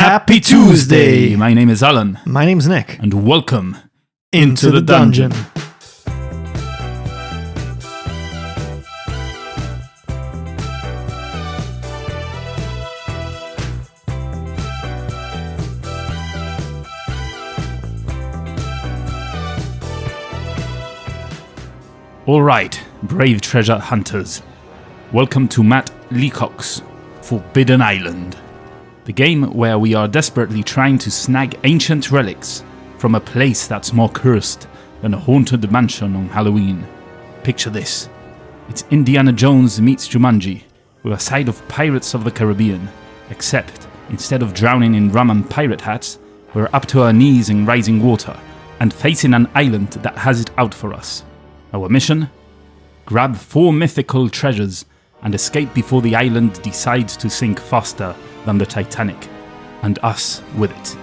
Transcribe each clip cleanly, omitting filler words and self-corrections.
Happy Tuesday! My name is Alan. My name's Nick. And welcome Into the dungeon. Alright, brave treasure hunters. Welcome to Matt Leacock's Forbidden Island. The game where we are desperately trying to snag ancient relics from a place that's more cursed than a haunted mansion on Halloween. Picture this. It's Indiana Jones meets Jumanji with a side of Pirates of the Caribbean. Except, instead of drowning in rum and pirate hats, we're up to our knees in rising water and facing an island that has it out for us. Our mission? Grab 4 mythical treasures and escape before the island decides to sink faster than the Titanic, and us with it.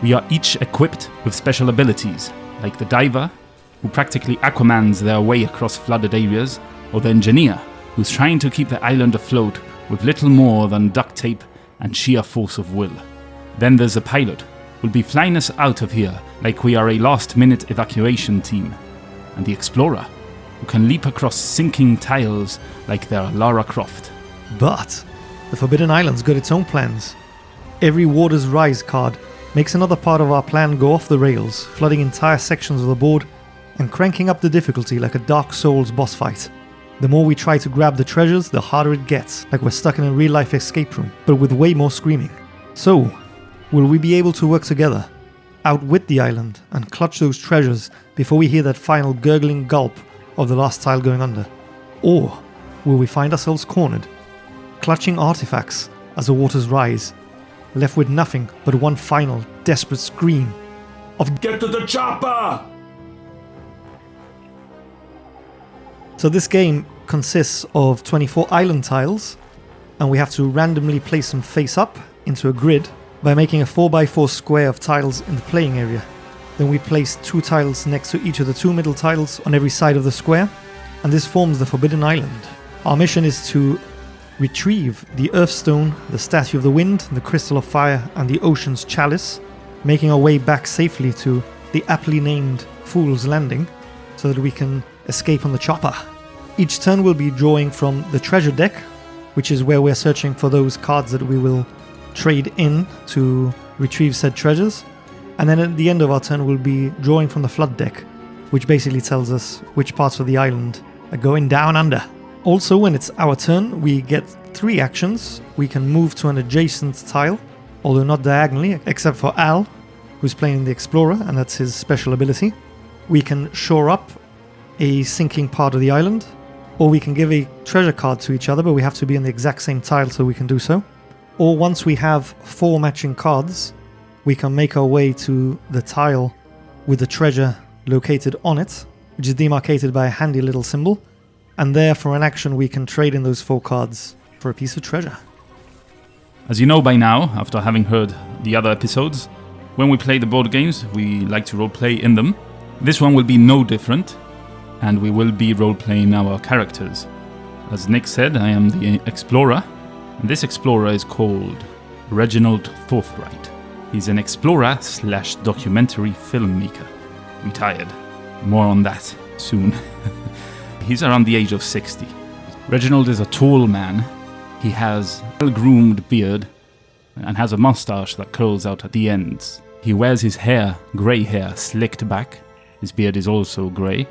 We are each equipped with special abilities, like the diver, who practically Aquamans their way across flooded areas, or the engineer, who's trying to keep the island afloat with little more than duct tape and sheer force of will. Then there's the pilot, who'll be flying us out of here like we are a last-minute evacuation team, and the explorer, who can leap across sinking tiles like they're Lara Croft. But the Forbidden Island's got its own plans. Every Waters Rise card makes another part of our plan go off the rails, flooding entire sections of the board and cranking up the difficulty like a Dark Souls boss fight. The more we try to grab the treasures, the harder it gets, like we're stuck in a real-life escape room, but with way more screaming. So, will we be able to work together, outwit the island, and clutch those treasures before we hear that final gurgling gulp of the last tile going under? Or will we find ourselves cornered, clutching artifacts as the waters rise, left with nothing but one final desperate scream of "Get to the chopper!" So this game consists of 24 island tiles, and we have to randomly place them face up into a grid by making a 4x4 square of tiles in the playing area. Then we place 2 tiles next to each of the 2 middle tiles on every side of the square, and this forms the Forbidden Island. Our mission is to retrieve the Earthstone, the Statue of the Wind, the Crystal of Fire, and the Ocean's Chalice, making our way back safely to the aptly named Fool's Landing, so that we can escape on the chopper. Each turn we'll be drawing from the treasure deck, which is where we're searching for those cards that we will trade in to retrieve said treasures. And then at the end of our turn we'll be drawing from the flood deck, which basically tells us which parts of the island are going down under. Also, when it's our turn, we get 3 actions. We can move to an adjacent tile, although not diagonally, except for Al, who's playing the Explorer, and that's his special ability. We can shore up a sinking part of the island, or we can give a treasure card to each other, but we have to be on the exact same tile so we can do so. Or once we have 4 matching cards, we can make our way to the tile with the treasure located on it, which is demarcated by a handy little symbol. And there, for an action, we can trade in those 4 cards for a piece of treasure. As you know by now, after having heard the other episodes, when we play the board games, we like to roleplay in them. This one will be no different, and we will be roleplaying our characters. As Nick said, I am the Explorer, and this Explorer is called Reginald Forthright. He's an explorer/documentary filmmaker. Retired. More on that soon. He's around the age of 60. Reginald is a tall man. He has a well-groomed beard and has a mustache that curls out at the ends. He wears his hair, grey hair, slicked back. His beard is also grey.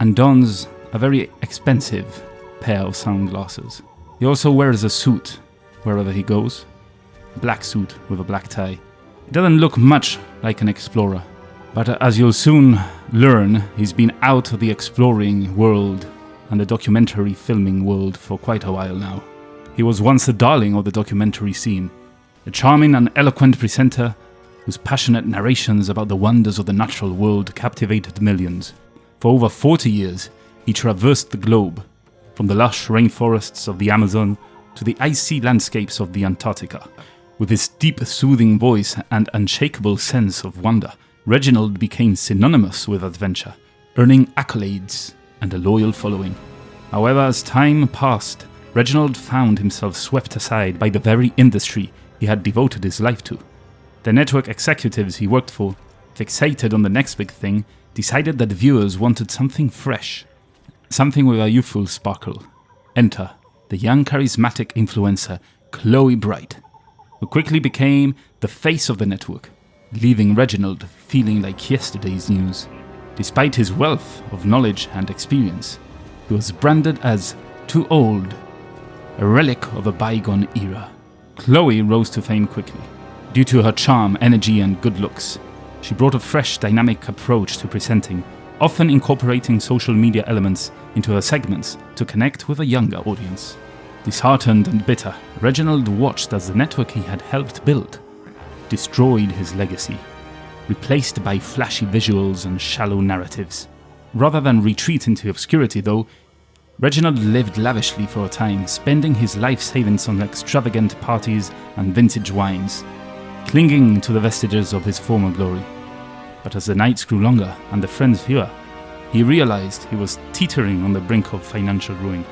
And dons a very expensive pair of sunglasses. He also wears a suit wherever he goes. A black suit with a black tie. He doesn't look much like an explorer. But as you'll soon learn, he's been out of the exploring world and the documentary filming world for quite a while now. He was once the darling of the documentary scene, a charming and eloquent presenter whose passionate narrations about the wonders of the natural world captivated millions. For over 40 years, he traversed the globe, from the lush rainforests of the Amazon to the icy landscapes of the Antarctica. With his deep, soothing voice and unshakable sense of wonder, Reginald became synonymous with adventure, earning accolades and a loyal following. However, as time passed, Reginald found himself swept aside by the very industry he had devoted his life to. The network executives he worked for, fixated on the next big thing, decided that viewers wanted something fresh. Something with a youthful sparkle. Enter the young charismatic influencer, Chloe Bright, who quickly became the face of the network, leaving Reginald feeling like yesterday's news. Despite his wealth of knowledge and experience, he was branded as too old, a relic of a bygone era. Chloe rose to fame quickly. Due to her charm, energy, and good looks, she brought a fresh, dynamic approach to presenting, often incorporating social media elements into her segments to connect with a younger audience. Disheartened and bitter, Reginald watched as the network he had helped build destroyed his legacy, replaced by flashy visuals and shallow narratives. Rather than retreat into obscurity, though, Reginald lived lavishly for a time, spending his life savings on extravagant parties and vintage wines, clinging to the vestiges of his former glory. But as the nights grew longer and the friends fewer, he realized he was teetering on the brink of financial ruin.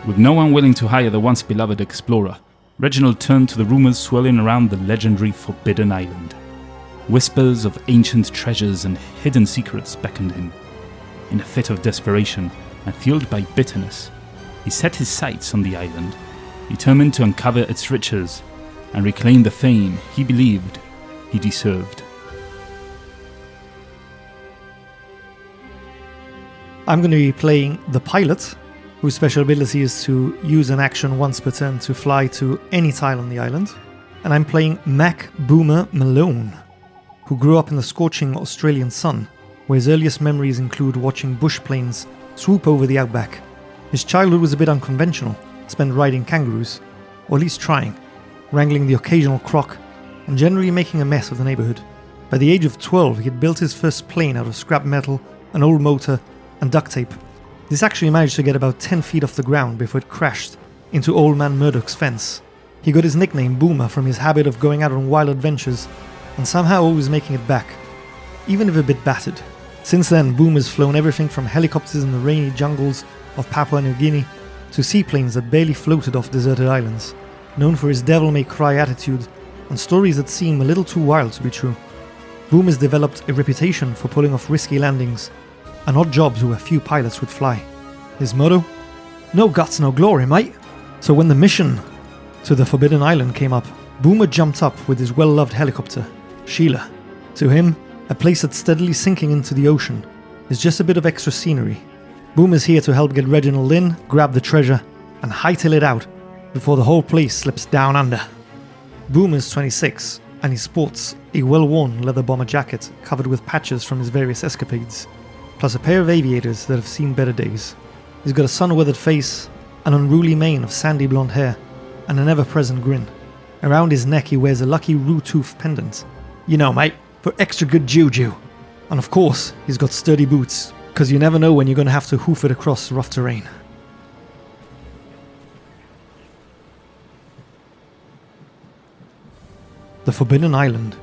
With no one willing to hire the once beloved explorer, Reginald turned to the rumors swirling around the legendary Forbidden Island. Whispers of ancient treasures and hidden secrets beckoned him. In a fit of desperation and fueled by bitterness, he set his sights on the island, determined to uncover its riches and reclaim the fame he believed he deserved. I'm going to be playing the pilot, whose special ability is to use an action once per turn to fly to any tile on the island. And I'm playing Mac Boomer Malone, who grew up in the scorching Australian sun, where his earliest memories include watching bush planes swoop over the outback. His childhood was a bit unconventional, spent riding kangaroos, or at least trying, wrangling the occasional croc, and generally making a mess of the neighbourhood. By the age of 12, he had built his first plane out of scrap metal, an old motor, and duct tape. This actually managed to get about 10 feet off the ground before it crashed into Old Man Murdoch's fence. He got his nickname Boomer from his habit of going out on wild adventures, and somehow always making it back, even if a bit battered. Since then, Boomer's flown everything from helicopters in the rainy jungles of Papua New Guinea to seaplanes that barely floated off deserted islands, known for his devil-may-cry attitude and stories that seem a little too wild to be true. Boomer's developed a reputation for pulling off risky landings and odd jobs where few pilots would fly. His motto? No guts, no glory, mate. So when the mission to the Forbidden Island came up, Boomer jumped up with his well-loved helicopter, Sheila. To him, a place that's steadily sinking into the ocean is just a bit of extra scenery. Boomer's here to help get Reginald in, grab the treasure, and hightail it out before the whole place slips down under. Boomer's 26, and he sports a well-worn leather bomber jacket covered with patches from his various escapades, plus a pair of aviators that have seen better days. He's got a sun-weathered face, an unruly mane of sandy blonde hair, and an ever-present grin. Around his neck he wears a lucky roo-tooth pendant. You know, mate, for extra good juju. And of course, he's got sturdy boots, because you never know when you're going to have to hoof it across rough terrain. The Forbidden Island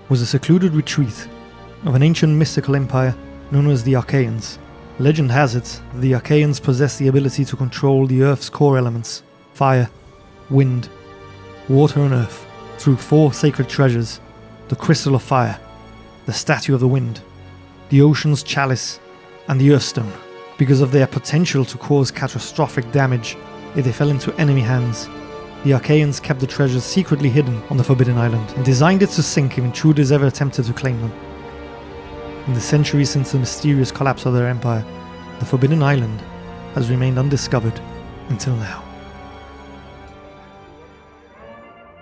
was a secluded retreat of an ancient mythical empire known as the Archaeans. Legend has it the Archaeans possess the ability to control the Earth's core elements, fire, wind, water and earth, through 4 sacred treasures: the Crystal of Fire, the Statue of the Wind, the Ocean's Chalice, and the Earthstone. Because of their potential to cause catastrophic damage if they fell into enemy hands, the Archaeans kept the treasures secretly hidden on the Forbidden Island and designed it to sink if intruders ever attempted to claim them. In the centuries since the mysterious collapse of their empire, the Forbidden Island has remained undiscovered until now.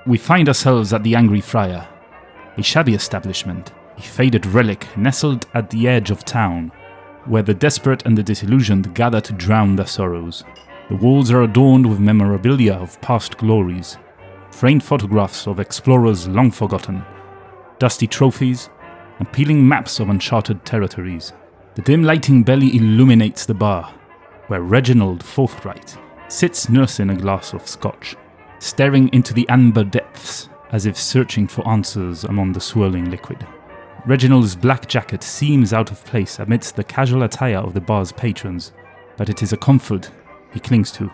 We find ourselves at the Angry Friar, a shabby establishment, a faded relic nestled at the edge of town, where the desperate and the disillusioned gather to drown their sorrows. The walls are adorned with memorabilia of past glories, framed photographs of explorers long forgotten, dusty trophies, and peeling maps of uncharted territories. The dim lighting barely illuminates the bar, where Reginald Forthright sits nursing a glass of scotch, staring into the amber depths as if searching for answers among the swirling liquid. Reginald's black jacket seems out of place amidst the casual attire of the bar's patrons, but it is a comfort he clings to.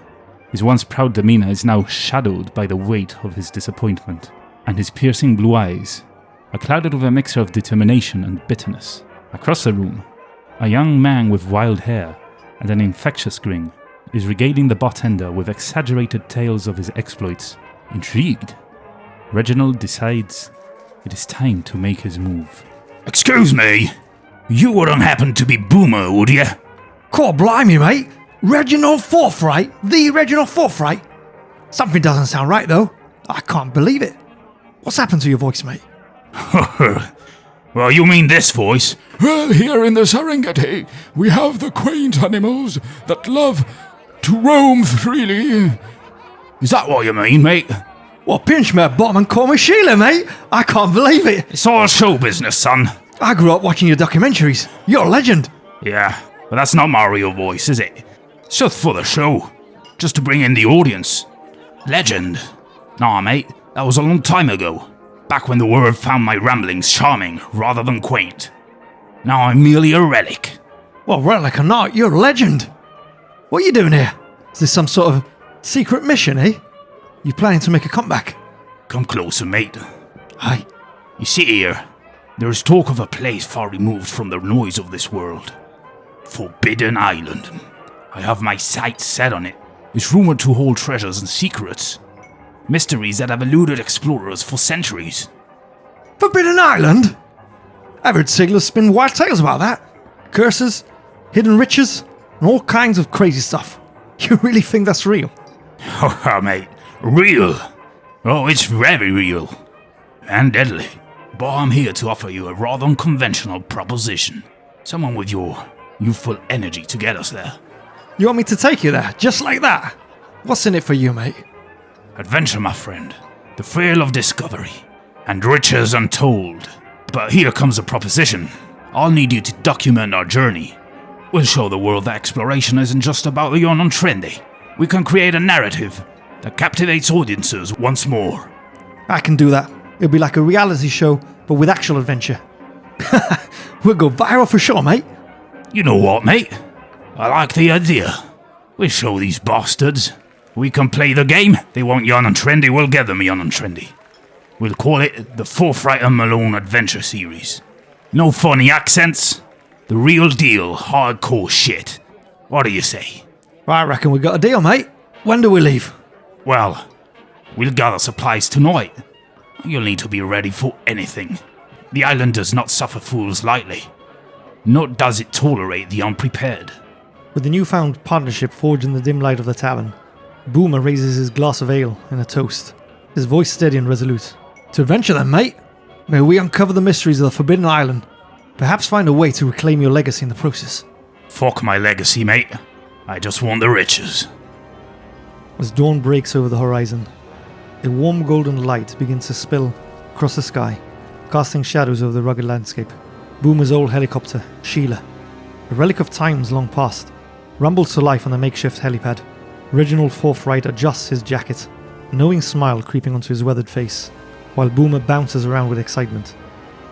His once proud demeanor is now shadowed by the weight of his disappointment, and his piercing blue eyes are clouded with a mixture of determination and bitterness. Across the room, a young man with wild hair and an infectious grin is regaling the bartender with exaggerated tales of his exploits. Intrigued, Reginald decides it is time to make his move. Excuse me, you wouldn't happen to be Boomer, would you? God blimey, mate. Reginald Forthright? The Reginald Forthright? Something doesn't sound right, though. I can't believe it. What's happened to your voice, mate? Well, you mean this voice? Well, here in the Serengeti, we have the quaint animals that love to roam freely. Is that what you mean, mate? Well, pinch me at bottom and call me Sheila, mate. I can't believe it. It's all show business, son. I grew up watching your documentaries. You're a legend. Yeah, but that's not my real voice, is it? It's just for the show. Just to bring in the audience. Legend. Nah, mate, that was a long time ago. Back when the world found my ramblings charming rather than quaint. Now I'm merely a relic. Well, relic or not, you're a legend. What are you doing here? Is this some sort of secret mission, eh? You planning to make a comeback? Come closer, mate. Aye. You see here, there is talk of a place far removed from the noise of this world. Forbidden Island. I have my sights set on it. It's rumored to hold treasures and secrets. Mysteries that have eluded explorers for centuries. Forbidden Island? I've heard sailors spin wild tales about that. Curses, hidden riches, and all kinds of crazy stuff. You really think that's real? Haha, mate. Real? Oh, it's very real. And deadly. But I'm here to offer you a rather unconventional proposition. Someone with your youthful energy to get us there. You want me to take you there, just like that? What's in it for you, mate? Adventure, my friend. The thrill of discovery. And riches untold. But here comes the proposition. I'll need you to document our journey. We'll show the world that exploration isn't just about the young and trendy. We can create a narrative that captivates audiences once more. I can do that. It'll be like a reality show, but with actual adventure. We'll go viral for sure, mate. You know what, mate? I like the idea. We'll show these bastards. We can play the game. They want young and trendy, we'll get them young and trendy. We'll call it the Forthright and Malone Adventure Series. No funny accents. The real deal, hardcore shit. What do you say? I reckon we got a deal, mate. When do we leave? Well, we'll gather supplies tonight. You'll need to be ready for anything. The island does not suffer fools lightly. Nor does it tolerate the unprepared. With the newfound partnership forged in the dim light of the tavern, Boomer raises his glass of ale in a toast, his voice steady and resolute. To adventure then, mate. May we uncover the mysteries of the Forbidden Island. Perhaps find a way to reclaim your legacy in the process. Fuck my legacy, mate. I just want the riches. As dawn breaks over the horizon, a warm golden light begins to spill across the sky, casting shadows over the rugged landscape. Boomer's old helicopter, Sheila, a relic of times long past, rumbles to life on the makeshift helipad. Reginald Forthright adjusts his jacket, a knowing smile creeping onto his weathered face, while Boomer bounces around with excitement,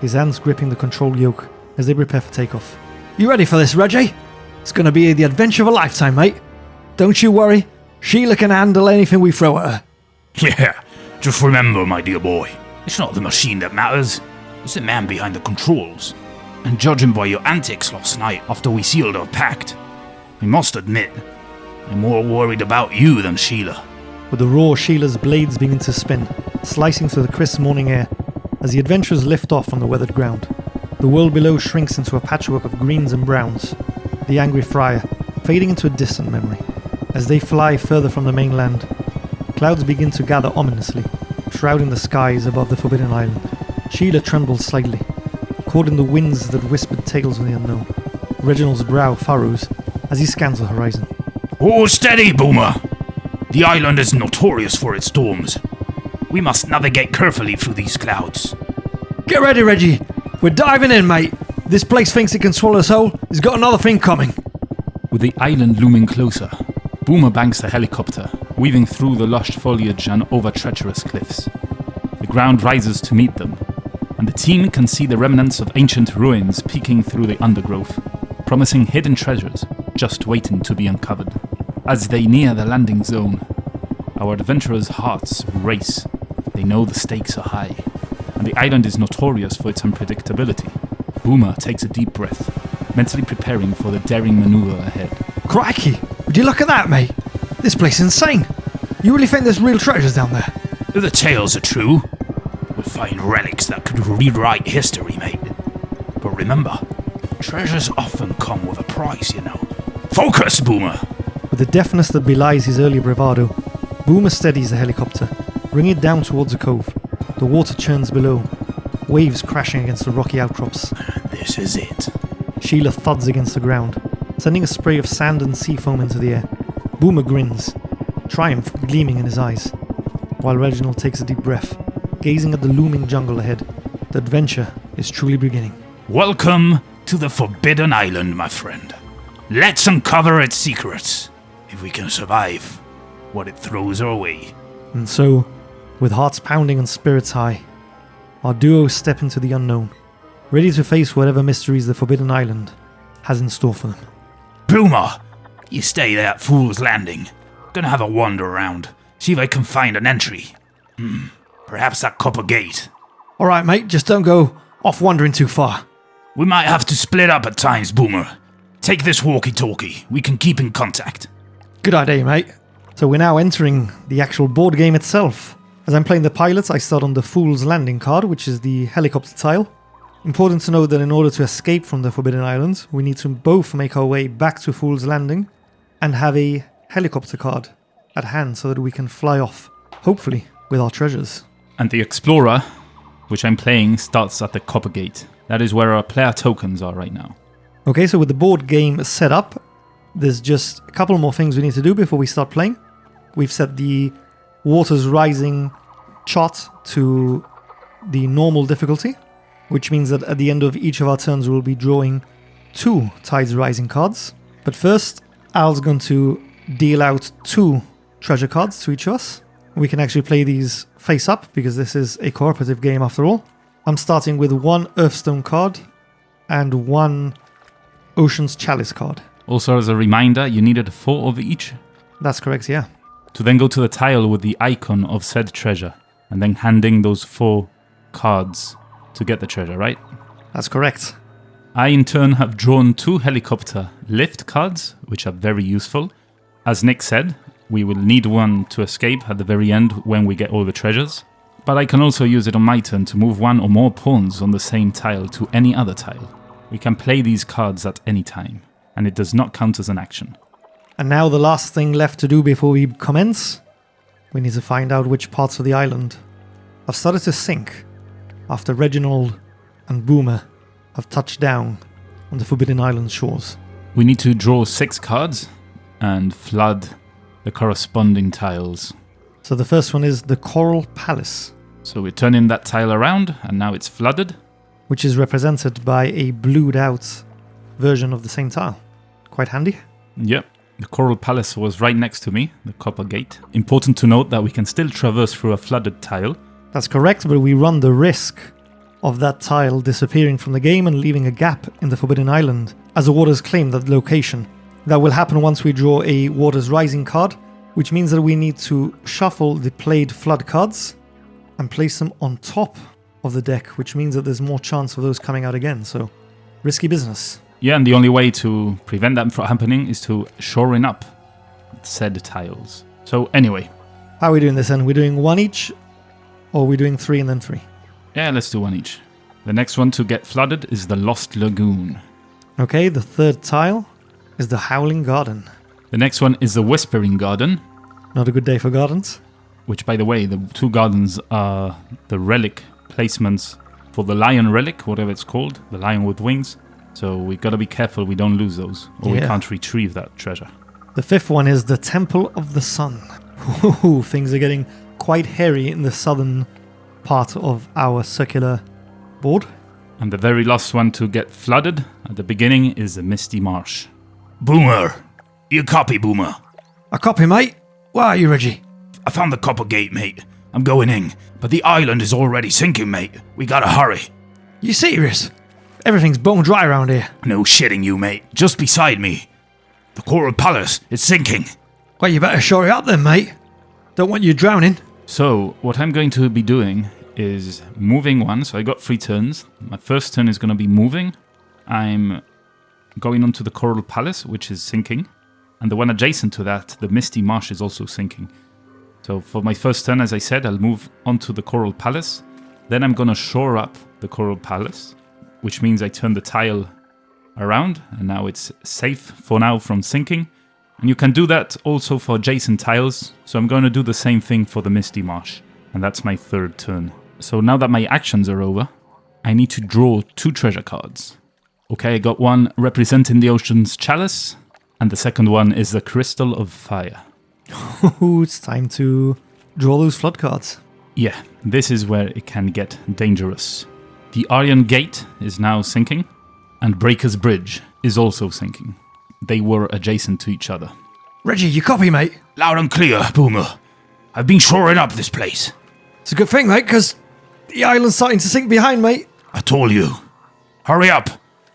his hands gripping the control yoke as they prepare for takeoff. You ready for this, Reggie? It's going to be the adventure of a lifetime, mate. Don't you worry, Sheila can handle anything we throw at her. Yeah, just remember, my dear boy, it's not the machine that matters, it's the man behind the controls. And judging by your antics last night after we sealed our pact, I must admit, I'm more worried about you than Sheila. With a roar, Sheila's blades begin to spin, slicing through the crisp morning air as the adventurers lift off from the weathered ground. The world below shrinks into a patchwork of greens and browns, the angry friar fading into a distant memory. As they fly further from the mainland, clouds begin to gather ominously, shrouding the skies above the Forbidden Island. Sheila trembles slightly, caught in the winds that whispered tales of the unknown. Reginald's brow furrows as he scans the horizon. Oh, steady, Boomer! The island is notorious for its storms. We must navigate carefully through these clouds. Get ready, Reggie! We're diving in, mate! This place thinks it can swallow us whole. It's got another thing coming. With the island looming closer, Boomer banks the helicopter, weaving through the lush foliage and over treacherous cliffs. The ground rises to meet them, and the team can see the remnants of ancient ruins peeking through the undergrowth, promising hidden treasures just waiting to be uncovered. As they near the landing zone, our adventurers' hearts race. They know the stakes are high, and the island is notorious for its unpredictability. Boomer takes a deep breath, mentally preparing for the daring maneuver ahead. Crikey! Would you look at that, mate? This place is insane. You really think there's real treasures down there? If the tales are true, we'll find relics that could rewrite history, mate. But remember, treasures often come with a price, you know. Focus, Boomer! With the deftness that belies his early bravado, Boomer steadies the helicopter, bringing it down towards the cove. The water churns below, waves crashing against the rocky outcrops. This is it. Sheila thuds against the ground, sending a spray of sand and sea foam into the air. Boomer grins, triumph gleaming in his eyes, while Reginald takes a deep breath, gazing at the looming jungle ahead. The adventure is truly beginning. Welcome to the Forbidden Island, my friend. Let's uncover its secrets, if we can survive what it throws our way. And so, with hearts pounding and spirits high, our duo step into the unknown, ready to face whatever mysteries the Forbidden Island has in store for them. Boomer, you stay there at Fool's Landing. Gonna have a wander around, see if I can find an entry. Perhaps that copper gate. Alright mate, just don't go off wandering too far. We might have to split up at times, Boomer. Take this walkie-talkie, we can keep in contact. Good idea, mate. So we're now entering the actual board game itself. As I'm playing the pilot, I start on the Fool's Landing card, which is the helicopter tile. Important to note that in order to escape from the Forbidden Island, we need to both make our way back to Fool's Landing and have a helicopter card at hand so that we can fly off, hopefully with our treasures. And the Explorer, which I'm playing, starts at the Copper Gate. That is where our player tokens are right now. Okay, so with the board game set up, there's just a couple more things we need to do before we start playing. We've set the Waters Rising chart to the normal difficulty, which means that at the end of each of our turns we'll be drawing 2 Tides Rising cards. But first, Al's going to deal out 2 treasure cards to each of us. We can actually play these face up because this is a cooperative game after all. I'm starting with 1 Earthstone card and 1 Ocean's Chalice card. Also, as a reminder, you needed 4 of each. That's correct, yeah. To then go to the tile with the icon of said treasure, and then handing those 4 cards to get the treasure, right? That's correct. I, in turn, have drawn 2 helicopter lift cards, which are very useful. As Nick said, we will need one to escape at the very end when we get all the treasures. But I can also use it on my turn to move 1 or more pawns on the same tile to any other tile. We can play these cards at any time, and it does not count as an action. And now the last thing left to do before we commence, we need to find out which parts of the island have started to sink after Reginald and Boomer have touched down on the Forbidden Island shores. We need to draw 6 cards and flood the corresponding tiles. So the first one is the Coral Palace, So we're turning that tile around, and now it's flooded. which is represented by a blued out version of the same tile. Quite handy. Yep. The Coral Palace was right next to me, the Copper Gate. Important to note that we can still traverse through a flooded tile. That's correct, but we run the risk of that tile disappearing from the game and leaving a gap in the Forbidden Island, as the Waters claim that location. That will happen once we draw a Waters Rising card, which means that we need to shuffle the played flood cards and place them on top of the deck, which means that there's more chance of those coming out again, so risky business. Yeah, and the only way to prevent that from happening is to shoring up said tiles. So anyway. How are we doing this then? We're doing 1 each, or are we doing 3 and then 3? Yeah, let's do 1 each. The next one to get flooded is the Lost Lagoon. Okay, the third tile is the Howling Garden. The next one is the Whispering Garden, Not a good day for gardens. which, by the way, the 2 gardens are the relic placements for the lion relic, whatever it's called, the lion with wings. So we gotta be careful we don't lose those, or we Yeah. can't retrieve that treasure. The fifth one is the Temple of the Sun. Ooh, things are getting quite hairy in the southern part of our circular board. And the very last one to get flooded at the beginning is the Misty Marsh. Boomer! You copy, Boomer? A copy, mate. Where are you, Reggie? I found the copper gate, mate. I'm going in, but the island is already sinking, mate. We gotta hurry. You serious? Everything's bone dry around here. No shitting you, mate. Just beside me. The Coral Palace is sinking. Well, you better shore it up then, mate. Don't want you drowning. So, what I'm going to be doing is moving one. So I got 3 turns. My first turn is going to be moving. I'm going onto the Coral Palace, which is sinking. And the one adjacent to that, the Misty Marsh, is also sinking. So for my first turn, as I said, I'll move onto the Coral Palace. Then I'm going to shore up the Coral Palace, which means I turn the tile around, and now it's safe for now from sinking. And you can do that also for adjacent tiles, so I'm going to do the same thing for the Misty Marsh. And that's my third turn. So now that my actions are over, I need to draw 2 treasure cards. Okay, I got one representing the Ocean's Chalice, and the second one is the Crystal of Fire. It's time to draw those flood cards. Yeah, this is where it can get dangerous. The Iron Gate is now sinking, and Breaker's Bridge is also sinking. They were adjacent to each other. Reggie, you copy, mate? Loud and clear, Boomer. I've been shoring up this place. It's a good thing, mate, because the island's starting to sink behind, mate. I told you. Hurry up.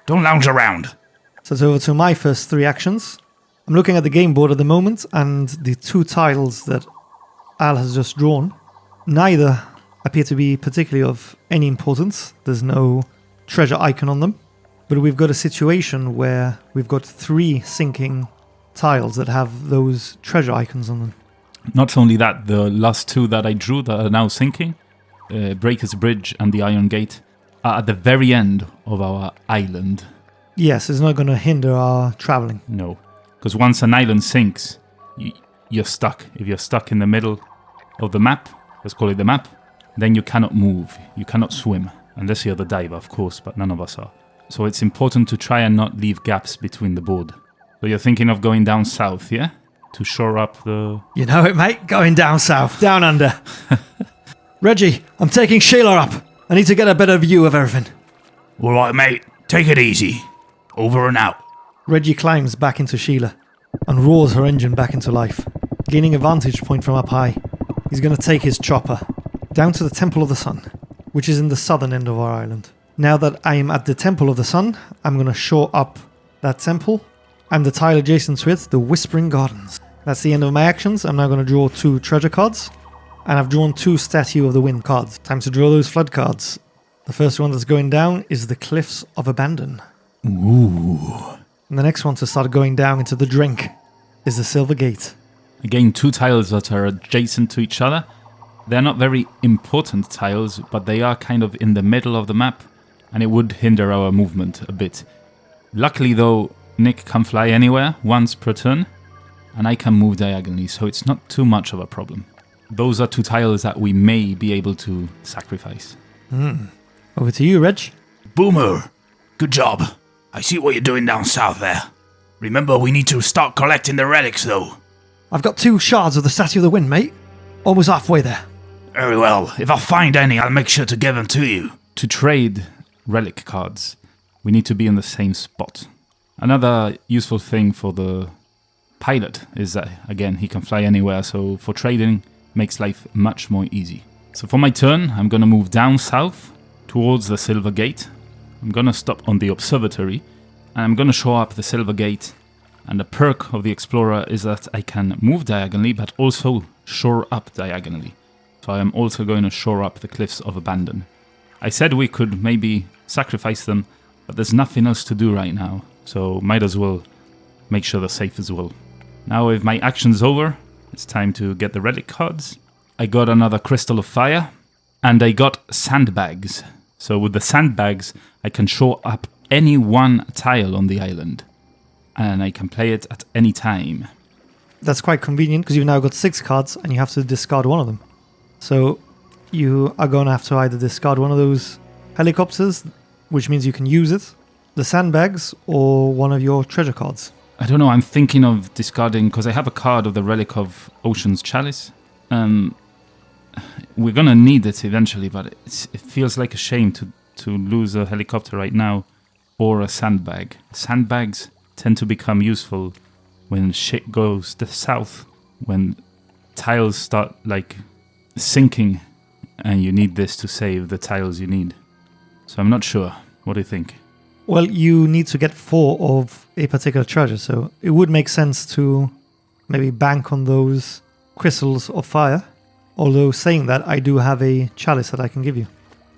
Don't lounge around. So it's over to my first 3 actions. I'm looking at the game board at the moment, and the 2 tiles that Al has just drawn, neither appear to be particularly of any importance. There's no treasure icon on them. But we've got a situation where we've got 3 sinking tiles that have those treasure icons on them. Not only that, the last 2 that I drew that are now sinking, Breaker's Bridge and the Iron Gate, are at the very end of our island. Yes, it's not going to hinder our traveling. No, because once an island sinks, you're stuck. If you're stuck in the middle of the map, let's call it the map, then you cannot move, you cannot swim, unless you're the diver, of course, but none of us are. So it's important to try and not leave gaps between the board. So you're thinking of going down south, yeah? To shore up the... You know it, mate. Going down south. Down under. Reggie, I'm taking Sheila up. I need to get a better view of everything. All right, mate. Take it easy. Over and out. Reggie climbs back into Sheila and roars her engine back into life. Gaining a vantage point from up high, he's going to take his chopper down to the Temple of the Sun, which is in the southern end of our island. Now that I am at the Temple of the Sun, I'm going to shore up that temple and the tile adjacent to it, the Whispering Gardens. That's the end of my actions. I'm now going to draw 2 treasure cards, and I've drawn 2 Statue of the Wind cards. Time to draw those flood cards. The first one that's going down is the Cliffs of Abandon. Ooh. And the next one to start going down into the drink is the Silver Gate. Again, 2 tiles that are adjacent to each other. They're not very important tiles, but they are kind of in the middle of the map, and it would hinder our movement a bit. Luckily though, Nick can fly anywhere once per turn, and I can move diagonally, so it's not too much of a problem. Those are 2 tiles that we may be able to sacrifice. Over to you, Reg. Boomer. Good job. I see what you're doing down south there. Remember, we need to start collecting the relics though. I've got 2 shards of the Statue of the Wind, mate. Almost halfway there. Very well. If I find any, I'll make sure to give them to you. To trade relic cards, we need to be in the same spot. Another useful thing for the pilot is that, again, he can fly anywhere, so for trading, makes life much more easy. So for my turn, I'm going to move down south towards the Silver Gate. I'm going to stop on the observatory, and I'm going to show up the Silver Gate. And the perk of the Explorer is that I can move diagonally, but also shore up diagonally. So I am also going to shore up the Cliffs of Abandon. I said we could maybe sacrifice them, but there's nothing else to do right now, so might as well make sure they're safe as well. Now with my actions over, it's time to get the relic cards. I got another Crystal of Fire, and I got sandbags. So with the sandbags, I can shore up any one tile on the island, and I can play it at any time. That's quite convenient because you've now got 6 cards and you have to discard one of them. So you are going to have to either discard one of those helicopters, which means you can use it, the sandbags, or one of your treasure cards. I don't know, I'm thinking of discarding, because I have a card of the relic of Ocean's Chalice. We're going to need it eventually, but it feels like a shame to lose a helicopter right now, or a sandbag. Sandbags tend to become useful when shit goes south, when tiles start sinking, and you need this to save the tiles you need. So I'm not sure. What do you think? Well, you need to get 4 of a particular treasure, so it would make sense to maybe bank on those crystals of fire, Although saying that, I do have a chalice that I can give you.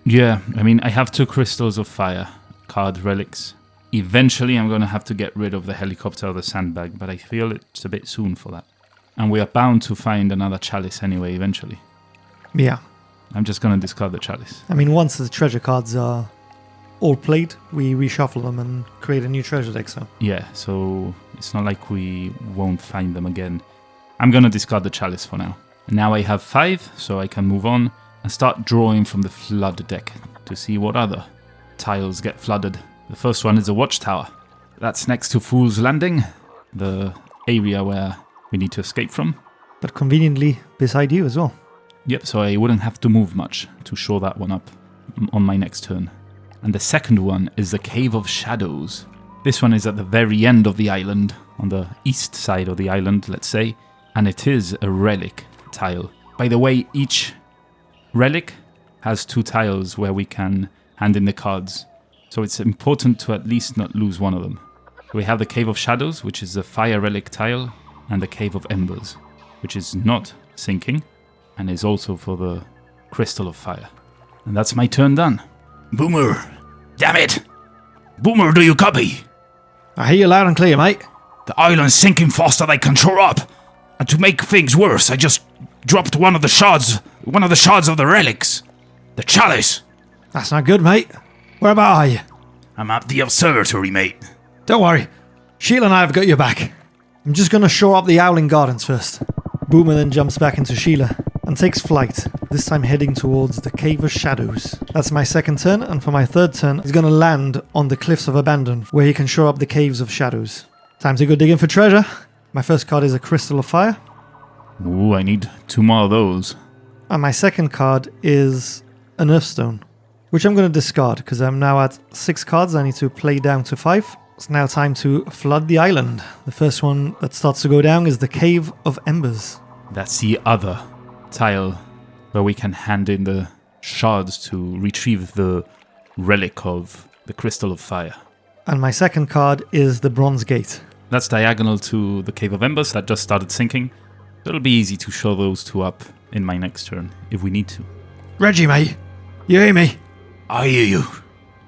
Yeah, I mean, I have 2 crystals of fire, card relics. Eventually, I'm going to have to get rid of the helicopter or the sandbag, but I feel it's a bit soon for that. And we are bound to find another chalice anyway, eventually. Yeah. I'm just going to discard the chalice. I mean, once the treasure cards are all played, we reshuffle them and create a new treasure deck, so... Yeah, so it's not like we won't find them again. I'm going to discard the chalice for now. Now I have 5, so I can move on and start drawing from the flood deck to see what other tiles get flooded. The first one is a watchtower. That's next to Fool's Landing, the area where we need to escape from. But conveniently beside you as well. Yep, so I wouldn't have to move much to shore that one up on my next turn. And the second one is the Cave of Shadows. This one is at the very end of the island, on the east side of the island, let's say, and it is a relic tile. By the way, each relic has 2 tiles where we can hand in the cards, so it's important to at least not lose one of them. We have the Cave of Shadows, which is a fire relic tile, and the Cave of Embers, which is not sinking, and is also for the Crystal of Fire. And that's my turn done. Boomer! Damn it! Boomer, do you copy? I hear you loud and clear, mate. The island's sinking faster than I can shore up. And to make things worse, I just dropped one of the shards of the relics. The chalice. That's not good, mate. Where about are you? I'm at the observatory, mate. Don't worry. Sheila and I have got your back. I'm just going to shore up the Owling Gardens first. Boomer then jumps back into Sheila and takes flight, this time heading towards the Cave of Shadows. That's my second turn, and for my third turn, he's going to land on the Cliffs of Abandon, where he can shore up the Caves of Shadows. Time to go digging for treasure. My first card is a Crystal of Fire. Ooh, I need 2 more of those. And my second card is an Earthstone, which I'm going to discard because I'm now at 6 cards. I need to play down to 5. It's now time to flood the island. The first one that starts to go down is the Cave of Embers. That's the other tile where we can hand in the shards to retrieve the relic of the Crystal of Fire. And my second card is the Bronze Gate. That's diagonal to the Cave of Embers that just started sinking. It'll be easy to show those 2 up in my next turn, if we need to. Reggie, mate. You hear me? I hear you.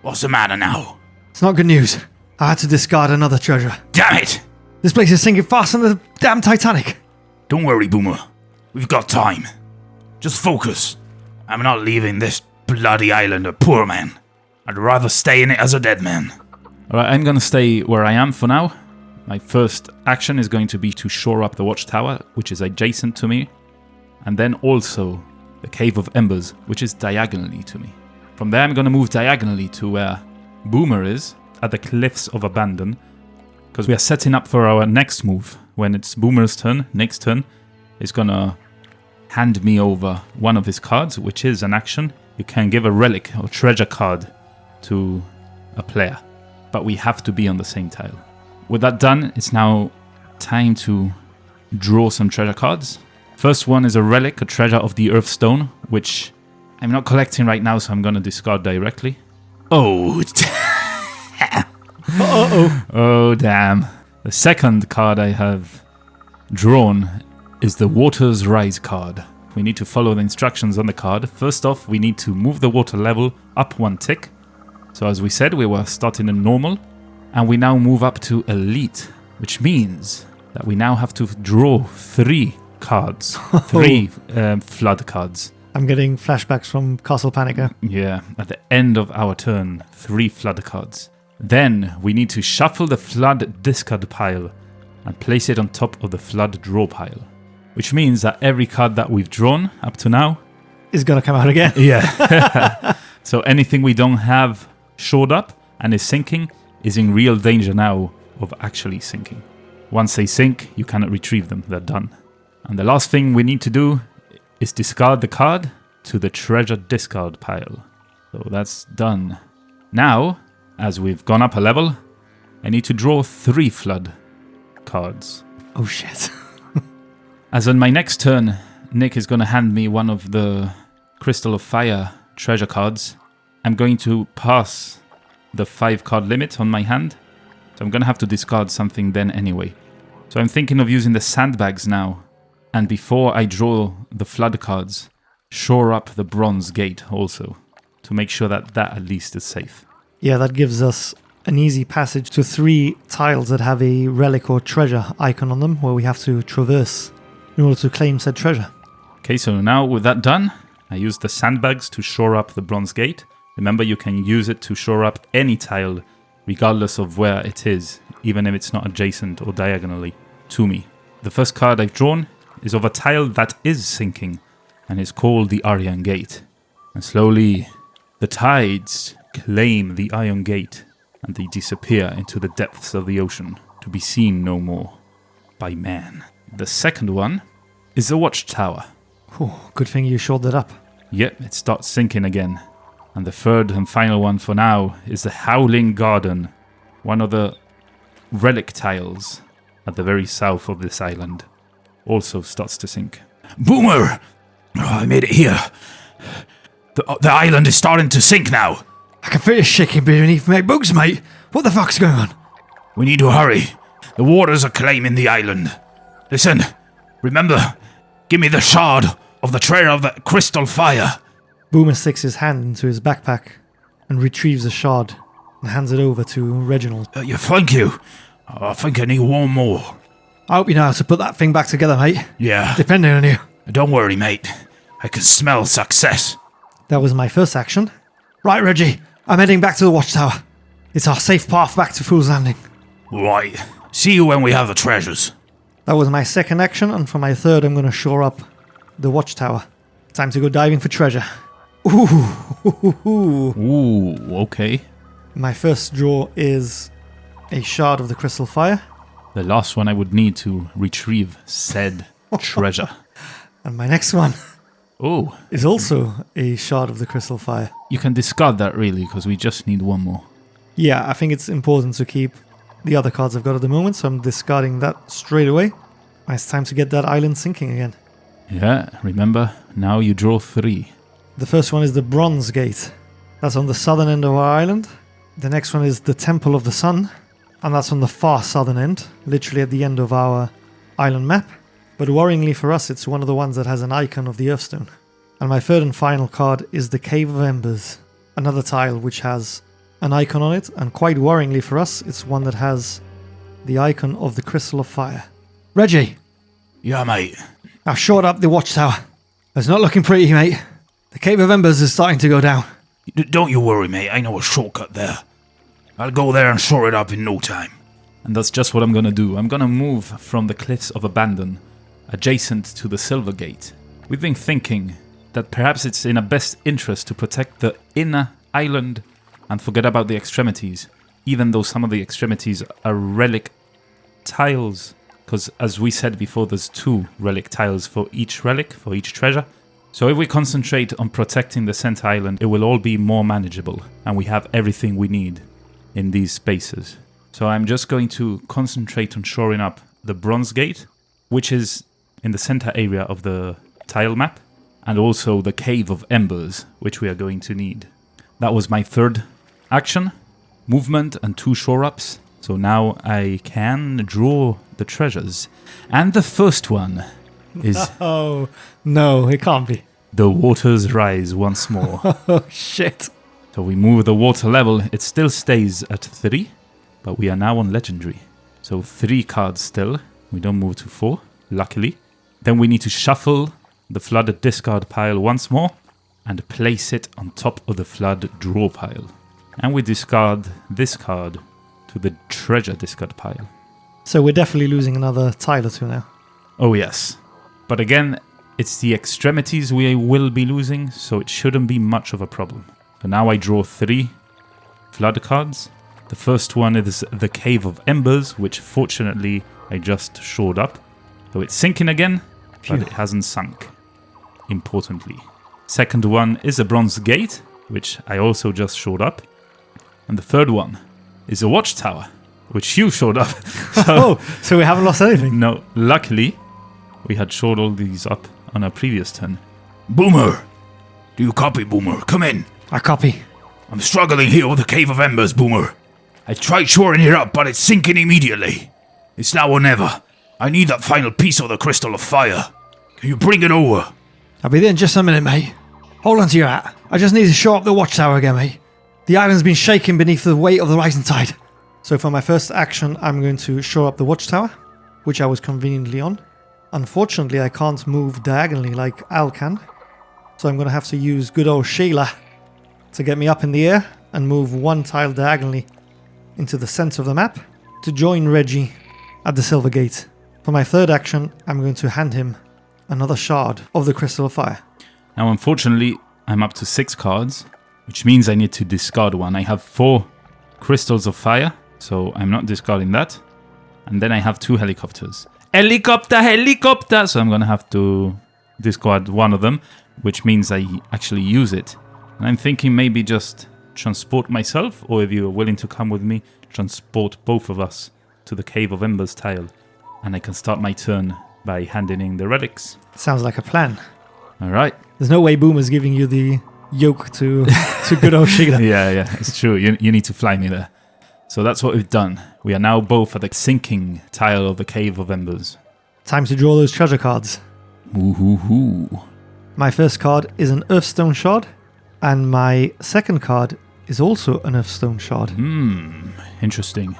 What's the matter now? It's not good news. I had to discard another treasure. Damn it! This place is sinking faster than the damn Titanic. Don't worry, Boomer. We've got time. Just focus. I'm not leaving this bloody island a poor man. I'd rather stay in it as a dead man. Alright, I'm gonna stay where I am for now. My first action is going to be to shore up the watchtower, which is adjacent to me, and then also the Cave of Embers, which is diagonally to me. From there, I'm going to move diagonally to where Boomer is, at the Cliffs of Abandon, because we are setting up for our next move. When it's Boomer's turn, next turn, is going to hand me over one of his cards, which is an action. You can give a relic or treasure card to a player, but we have to be on the same tile. With that done, it's now time to draw some treasure cards. First one is a relic, a treasure of the Earthstone, which I'm not collecting right now, so I'm going to discard directly. Oh, Oh, damn. The second card I have drawn is the Water's Rise card. We need to follow the instructions on the card. First off, we need to move the water level up 1 tick. So as we said, we were starting in normal, and we now move up to Elite, which means that we now have to draw 3 cards. 3 flood cards. I'm getting flashbacks from Castle Panica. Yeah, at the end of our turn, 3 flood cards. Then we need to shuffle the flood discard pile and place it on top of the flood draw pile, which means that every card that we've drawn up to now Is going to come out again. yeah. So anything we don't have shored up and is sinking is in real danger now of actually sinking. Once they sink, you cannot retrieve them. They're done. And the last thing we need to do is discard the card to the treasure discard pile. So that's done. Now, as we've gone up a level, I need to draw 3 flood cards. Oh shit. As on my next turn, Nick is going to hand me one of the Crystal of Fire treasure cards. I'm going to pass the 5 card limit on my hand, so I'm going to have to discard something then anyway. So I'm thinking of using the sandbags now And before I draw the flood cards, shore up the bronze gate also, to make sure that at least is safe. Yeah, that gives us an easy passage to 3 tiles that have a relic or treasure icon on them, where we have to traverse in order to claim said treasure. Okay, so now with that done, I use the sandbags to shore up the bronze gate. Remember, you can use it to shore up any tile, regardless of where it is, even if it's not adjacent or diagonally to me. The first card I've drawn is of a tile that is sinking, and is called the Iron Gate. And slowly, the tides claim the Iron Gate, and they disappear into the depths of the ocean, to be seen no more by man. The second one is the watchtower. Oh, good thing you shored that up. Yep, it starts sinking again. And the third and final one for now is the Howling Garden, one of the relic tiles at the very south of this island. Also starts to sink. Boomer! Oh, I made it here. The island is starting to sink now. I can feel it shaking beneath my boots, mate. What the fuck's going on? We need to hurry. The waters are claiming the island. Listen, remember, give me the shard of the treasure of the crystal fire. Boomer sticks his hand into his backpack and retrieves a shard and hands it over to Reginald. Thank you. I think I need one more. I hope you know how to put that thing back together, mate. Yeah. Depending on you. Don't worry, mate. I can smell success. That was my first action. Right, Reggie. I'm heading back to the watchtower. It's our safe path back to Fool's Landing. Right. See you when we have the treasures. That was my second action, and for my third, I'm going to shore up the watchtower. Time to go diving for treasure. Ooh, okay. My first draw is a shard of the crystal fire. The last one I would need to retrieve said treasure. And my next one Oh, is also a shard of the crystal fire. you can discard that really, because we just need one more. Yeah, I think it's important to keep the other cards I've got at the moment, so I'm discarding that straight away. It's time to get that island sinking again. Yeah, remember, now you draw 3. The first one is the Bronze Gate. That's on the southern end of our island. The next one is the Temple of the Sun, and that's on the far southern end, literally at the end of our island map. But worryingly for us, it's one of the ones that has an icon of the Earthstone. And my third and final card is the Cave of Embers, another tile which has an icon on it, and quite worryingly for us, it's one that has the icon of the Crystal of Fire. Reggie, Yeah, mate. I've shored up the watchtower. It's not looking pretty, mate. The Cave of Embers is starting to go down. Don't you worry, mate. I know a shortcut there. I'll go there and shore it up in no time. And that's just what I'm gonna do. I'm gonna move from the Cliffs of Abandon, adjacent to the Silver Gate. We've been thinking that perhaps it's in our best interest to protect the inner island and forget about the extremities, even though some of the extremities are relic tiles. Because as we said before, there's 2 relic tiles for each relic, for each treasure. So if we concentrate on protecting the center island, it will all be more manageable, and we have everything we need in these spaces. So I'm just going to concentrate on shoring up the Bronze Gate, which is in the center area of the tile map, and also the Cave of Embers, which we are going to need. That was my third action, movement and 2 shore-ups. So now I can draw the treasures. And the first one is... Oh, no, it can't be. The waters rise once more. Oh, shit. So we move the water level. It still stays at 3, but we are now on legendary. So 3 cards still. We don't move to 4, luckily. Then we need to shuffle the flooded discard pile once more and place it on top of the flood draw pile. And we discard this card to the treasure discard pile. So we're definitely losing another tile or 2 now. Oh yes. But again, it's the extremities we will be losing, so it shouldn't be much of a problem. So now I draw 3 flood cards. The first one is the Cave of Embers, which fortunately I just shored up. So it's sinking again, but it hasn't sunk, importantly. Second one is a Bronze Gate, which I also just shored up. And the third one is a watchtower, which you showed up. So we haven't lost anything. No, luckily, we had shored all these up on our previous turn. Boomer! Do you copy, Boomer? Come in. I copy. I'm struggling here with the Cave of Embers, Boomer. I tried shoring it up, but it's sinking immediately. It's now or never. I need that final piece of the Crystal of Fire. Can you bring it over? I'll be there in just a minute, mate. Hold on to your hat. I just need to shore up the watchtower again, mate. The island's been shaking beneath the weight of the rising tide. So for my first action, I'm going to shore up the watchtower, which I was conveniently on. Unfortunately, I can't move diagonally like Al can. So I'm going to have to use good old Sheila to get me up in the air and move one tile diagonally into the center of the map to join Reggie at the Silver Gate. For my third action, I'm going to hand him another shard of the Crystal of Fire. Now, unfortunately, I'm up to 6 cards, which means I need to discard one. I have 4 Crystals of Fire, so I'm not discarding that. And then I have 2 helicopters. Helicopter! So I'm going to have to discard one of them, which means I actually use it. And I'm thinking maybe just transport myself, or if you're willing to come with me, transport both of us to the Cave of Embers tile. And I can start my turn by handing in the relics. Sounds like a plan. All right. There's no way Boomer's giving you the yoke to good old Sheila. Yeah, it's true. You need to fly me there. So that's what we've done. We are now both at the sinking tile of the Cave of Embers. Time to draw those treasure cards. Ooh. My first card is an Earthstone Shard, and my second card is also an Earthstone Shard. Interesting.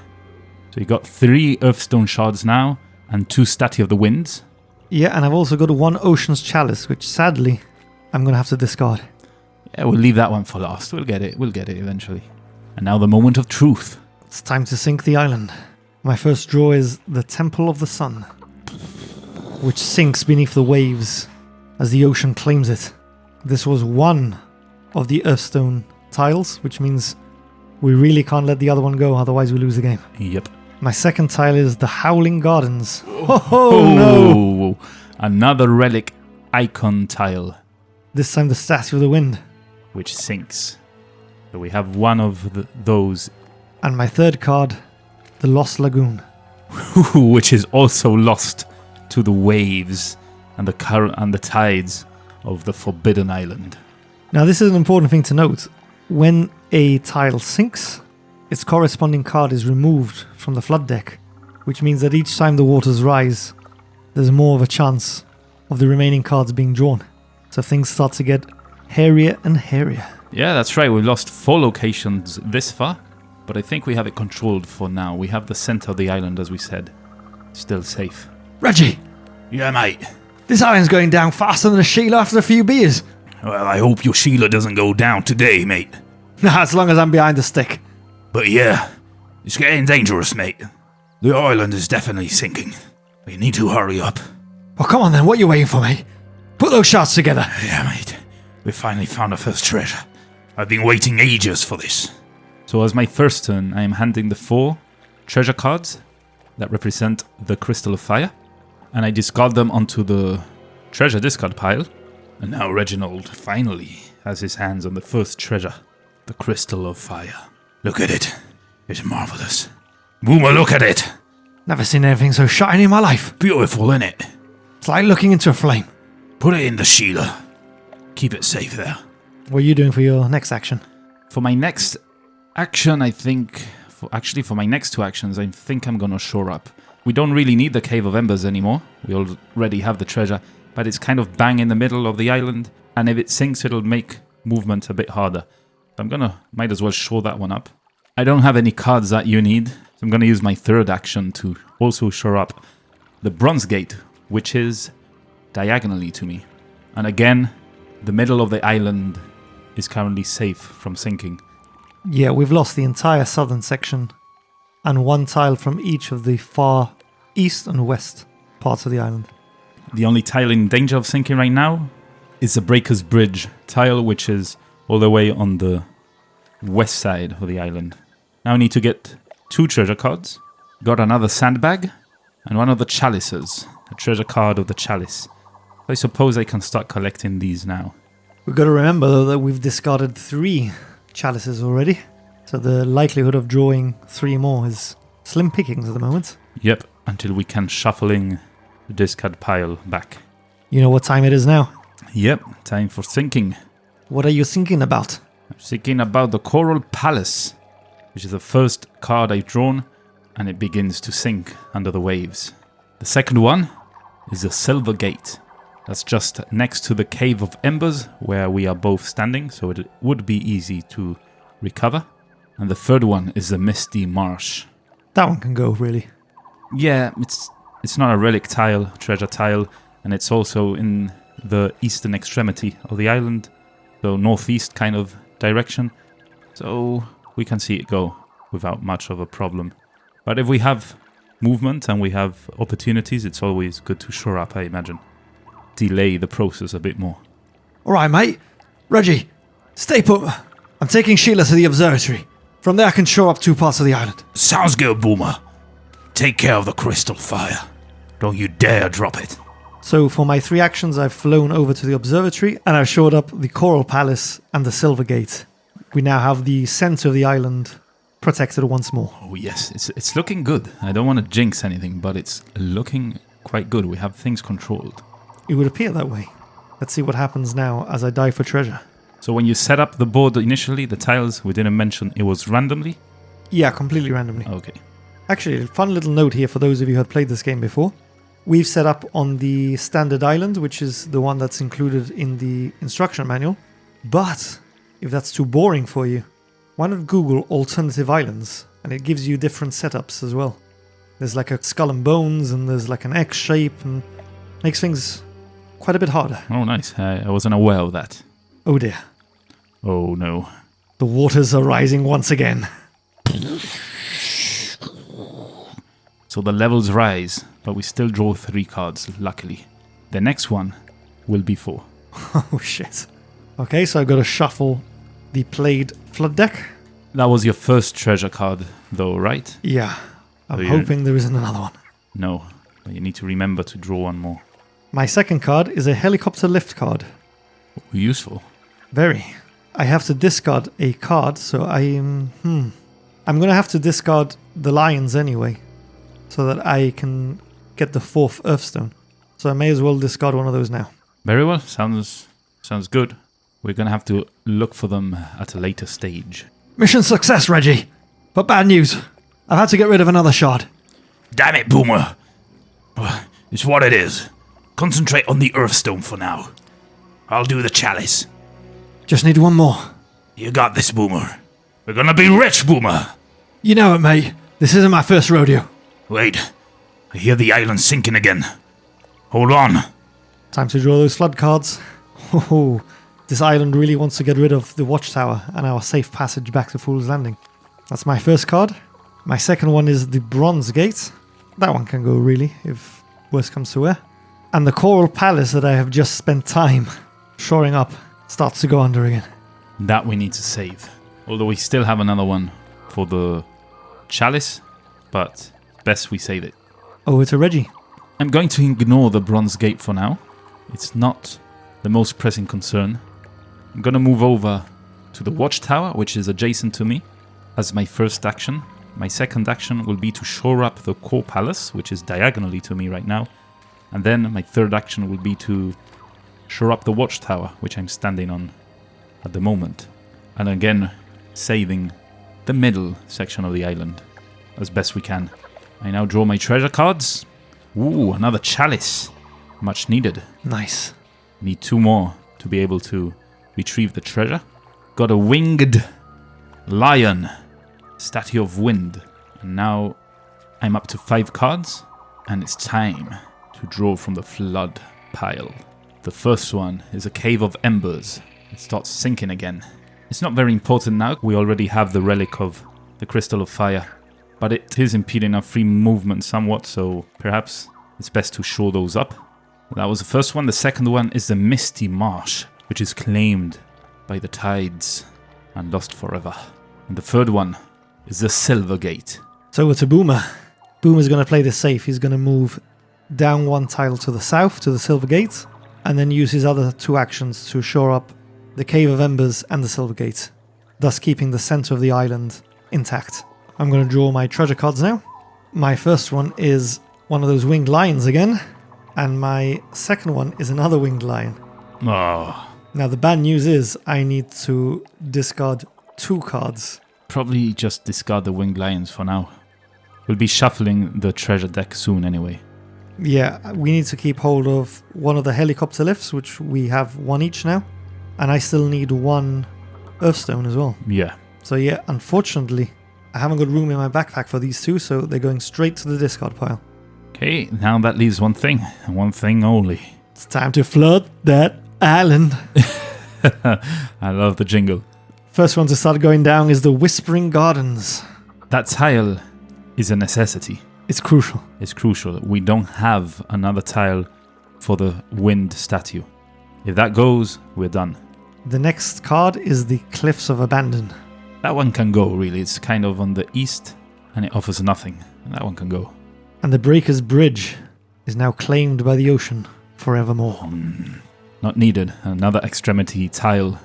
So you got 3 Earthstone Shards now, and 2 Statue of the Winds. Yeah, and I've also got 1 Ocean's Chalice, which sadly I'm going to have to discard. Yeah, we'll leave that one for last. We'll get it eventually. And now the moment of truth. It's time to sink the island. My first draw is the Temple of the Sun, which sinks beneath the waves as the ocean claims it. This was one of the Earthstone tiles, which means we really can't let the other one go, otherwise we lose the game. Yep. My second tile is the Howling Gardens. Oh no! Another relic icon tile, This time the Statue of the Wind. which sinks. So we have one of those, And my third card, the Lost Lagoon. which is also lost to the waves and the current and the tides of the Forbidden Island. Now this is an important thing to note. When a tile sinks, its corresponding card is removed from the flood deck, which means that each time the waters rise, there's more of a chance of the remaining cards being drawn. So things start to get hairier and hairier. Yeah, that's right. We've lost 4 locations this far, but I think we have it controlled for now. We have the center of the island, as we said, still safe. Reggie! Yeah, mate. This island's going down faster than a Sheila after a few beers. Well, I hope your Sheila doesn't go down today, mate. As long as I'm behind the stick. But yeah, it's getting dangerous, mate. The island is definitely sinking. We need to hurry up. Well, come on then, what are you waiting for, mate? Put those shards together. Yeah, mate. We finally found our first treasure. I've been waiting ages for this. So as my first turn, I am handing the 4 treasure cards that represent the Crystal of Fire, and I discard them onto the treasure discard pile. And now Reginald finally has his hands on the first treasure, the Crystal of Fire. Look at it. It's marvelous. Boomer, look at it. Never seen anything so shiny in my life. Beautiful, innit? It's like looking into a flame. Put it in the Sheila. Keep it safe there. What are you doing for your next action? For my next action, I think... For my next 2 actions, I think I'm gonna shore up. We don't really need the Cave of Embers anymore. We already have the treasure, but it's kind of bang in the middle of the island, and if it sinks, it'll make movement a bit harder. Might as well shore that one up. I don't have any cards that you need, so I'm gonna use my third action to also shore up the Bronze Gate, which is diagonally to me. And again, the middle of the island is currently safe from sinking. Yeah, we've lost the entire southern section and 1 tile from each of the far east and west parts of the island. The only tile in danger of sinking right now is the Breaker's Bridge tile, which is all the way on the west side of the island. Now I need to get 2 treasure cards. Got another sandbag and one of the chalices, a treasure card of the chalice. I suppose I can start collecting these now. We've got to remember though that we've discarded 3 chalices already, so the likelihood of drawing 3 more is slim pickings at the moment. Yep, until we can shuffling the discard pile back. You know what time it is now? Yep, time for sinking. What are you thinking about? I'm thinking about the Coral Palace, which is the first card I've drawn, and it begins to sink under the waves. The second one is the Silver Gate, That's just next to the Cave of Embers, where we are both standing, so it would be easy to recover. And the third one is the Misty Marsh. That one can go, really. Yeah, it's not a relic tile, treasure tile, and it's also in the eastern extremity of the island, so northeast kind of direction. So we can see it go without much of a problem. But if we have movement and we have opportunities, it's always good to shore up, I imagine. Delay the process a bit more. All right, mate. Reggie, stay put. I'm taking Sheila to the observatory. From there I can shore up 2 parts of the island. Sounds good, Boomer. Take care of the crystal fire. Don't you dare drop it. So for my 3 actions, I've flown over to the observatory and I've shored up the Coral Palace and the Silver Gate. We now have the center of the island protected once more. Oh yes, it's looking good. I don't want to jinx anything, but it's looking quite good. We have things controlled. It would appear that way. Let's see what happens now as I dive for treasure. So when you set up the board initially, the tiles, we didn't mention it was randomly? Yeah, completely randomly. Okay. Actually, a fun little note here for those of you who had played this game before. We've set up on the standard island, which is the one that's included in the instruction manual. But if that's too boring for you, why not Google alternative islands? And it gives you different setups as well. There's like a skull and bones, and there's like an X shape, and makes things quite a bit harder. Oh, nice. I wasn't aware of that. Oh dear. Oh, no. The waters are rising once again. So the levels rise, but we still draw 3 cards, luckily. The next one will be 4. Oh shit. Okay, so I've got to shuffle the played flood deck. That was your first treasure card, though, right? Yeah. I'm So you- hoping there isn't another one. No, but you need to remember to draw one more. My second card is a helicopter lift card. Useful. Very. I have to discard a card, so I'm going to have to discard the lions anyway, so that I can get the 4th Earthstone. So I may as well discard one of those now. Very well. Sounds good. We're going to have to look for them at a later stage. Mission success, Reggie! But bad news. I've had to get rid of another shard. Damn it, Boomer. It's what it is. Concentrate on the Earthstone for now. I'll do the chalice. Just need one more. You got this, Boomer. We're gonna be rich, Boomer. You know it, mate. This isn't my first rodeo. Wait. I hear the island sinking again. Hold on. Time to draw those flood cards. Oh, this island really wants to get rid of the watchtower and our safe passage back to Fool's Landing. That's my first card. My second one is the Bronze Gate. That one can go, really, if worse comes to worse. And the Coral Palace that I have just spent time shoring up starts to go under again. That we need to save. Although we still have another one for the chalice, but best we save it. Over to Reggie. I'm going to ignore the Bronze Gate for now. It's not the most pressing concern. I'm going to move over to the watchtower, which is adjacent to me, as my first action. My second action will be to shore up the core palace, which is diagonally to me right now. And then my third action will be to shore up the watchtower, which I'm standing on at the moment. And again, saving the middle section of the island as best we can. I now draw my treasure cards. Ooh, another chalice. Much needed. Nice. Need 2 more to be able to retrieve the treasure. Got a winged lion. Statue of Wind. And now I'm up to 5 cards. And it's time to draw from the flood pile. The first one is a Cave of Embers. It starts sinking again. It's not very important now. We already have the relic of the Crystal of Fire. But it is impeding our free movement somewhat, so perhaps it's best to shore those up. That was the first one. The second one is the Misty Marsh, which is claimed by the tides and lost forever. And the third one is the Silver Gate. So over to Boomer. Boomer's going to play this safe. He's going to move down 1 tile to the south, to the Silver Gate, and then use his other 2 actions to shore up the Cave of Embers and the Silver Gate, thus keeping the center of the island intact. I'm going to draw my treasure cards now. My first one is one of those winged lions again, and my second one is another winged lion. Oh, Now the bad news is I need to discard 2 cards. Probably just discard the winged lions for now. We'll be shuffling the treasure deck soon anyway. Yeah, we need to keep hold of one of the helicopter lifts, which we have one each now. And I still need one Earthstone as well. Yeah. So yeah, unfortunately, I haven't got room in my backpack for these two, so they're going straight to the discard pile. Okay, now that leaves one thing, and one thing only. It's time to flood that island. I love the jingle. First one to start going down is the Whispering Gardens. That tile is a necessity. It's crucial. It's crucial. We don't have another tile for the wind statue. If that goes, we're done. The next card is the Cliffs of Abandon. That one can go, really. It's kind of on the east, and it offers nothing. That one can go. And the Breaker's Bridge is now claimed by the ocean forevermore. Not needed. Another extremity tile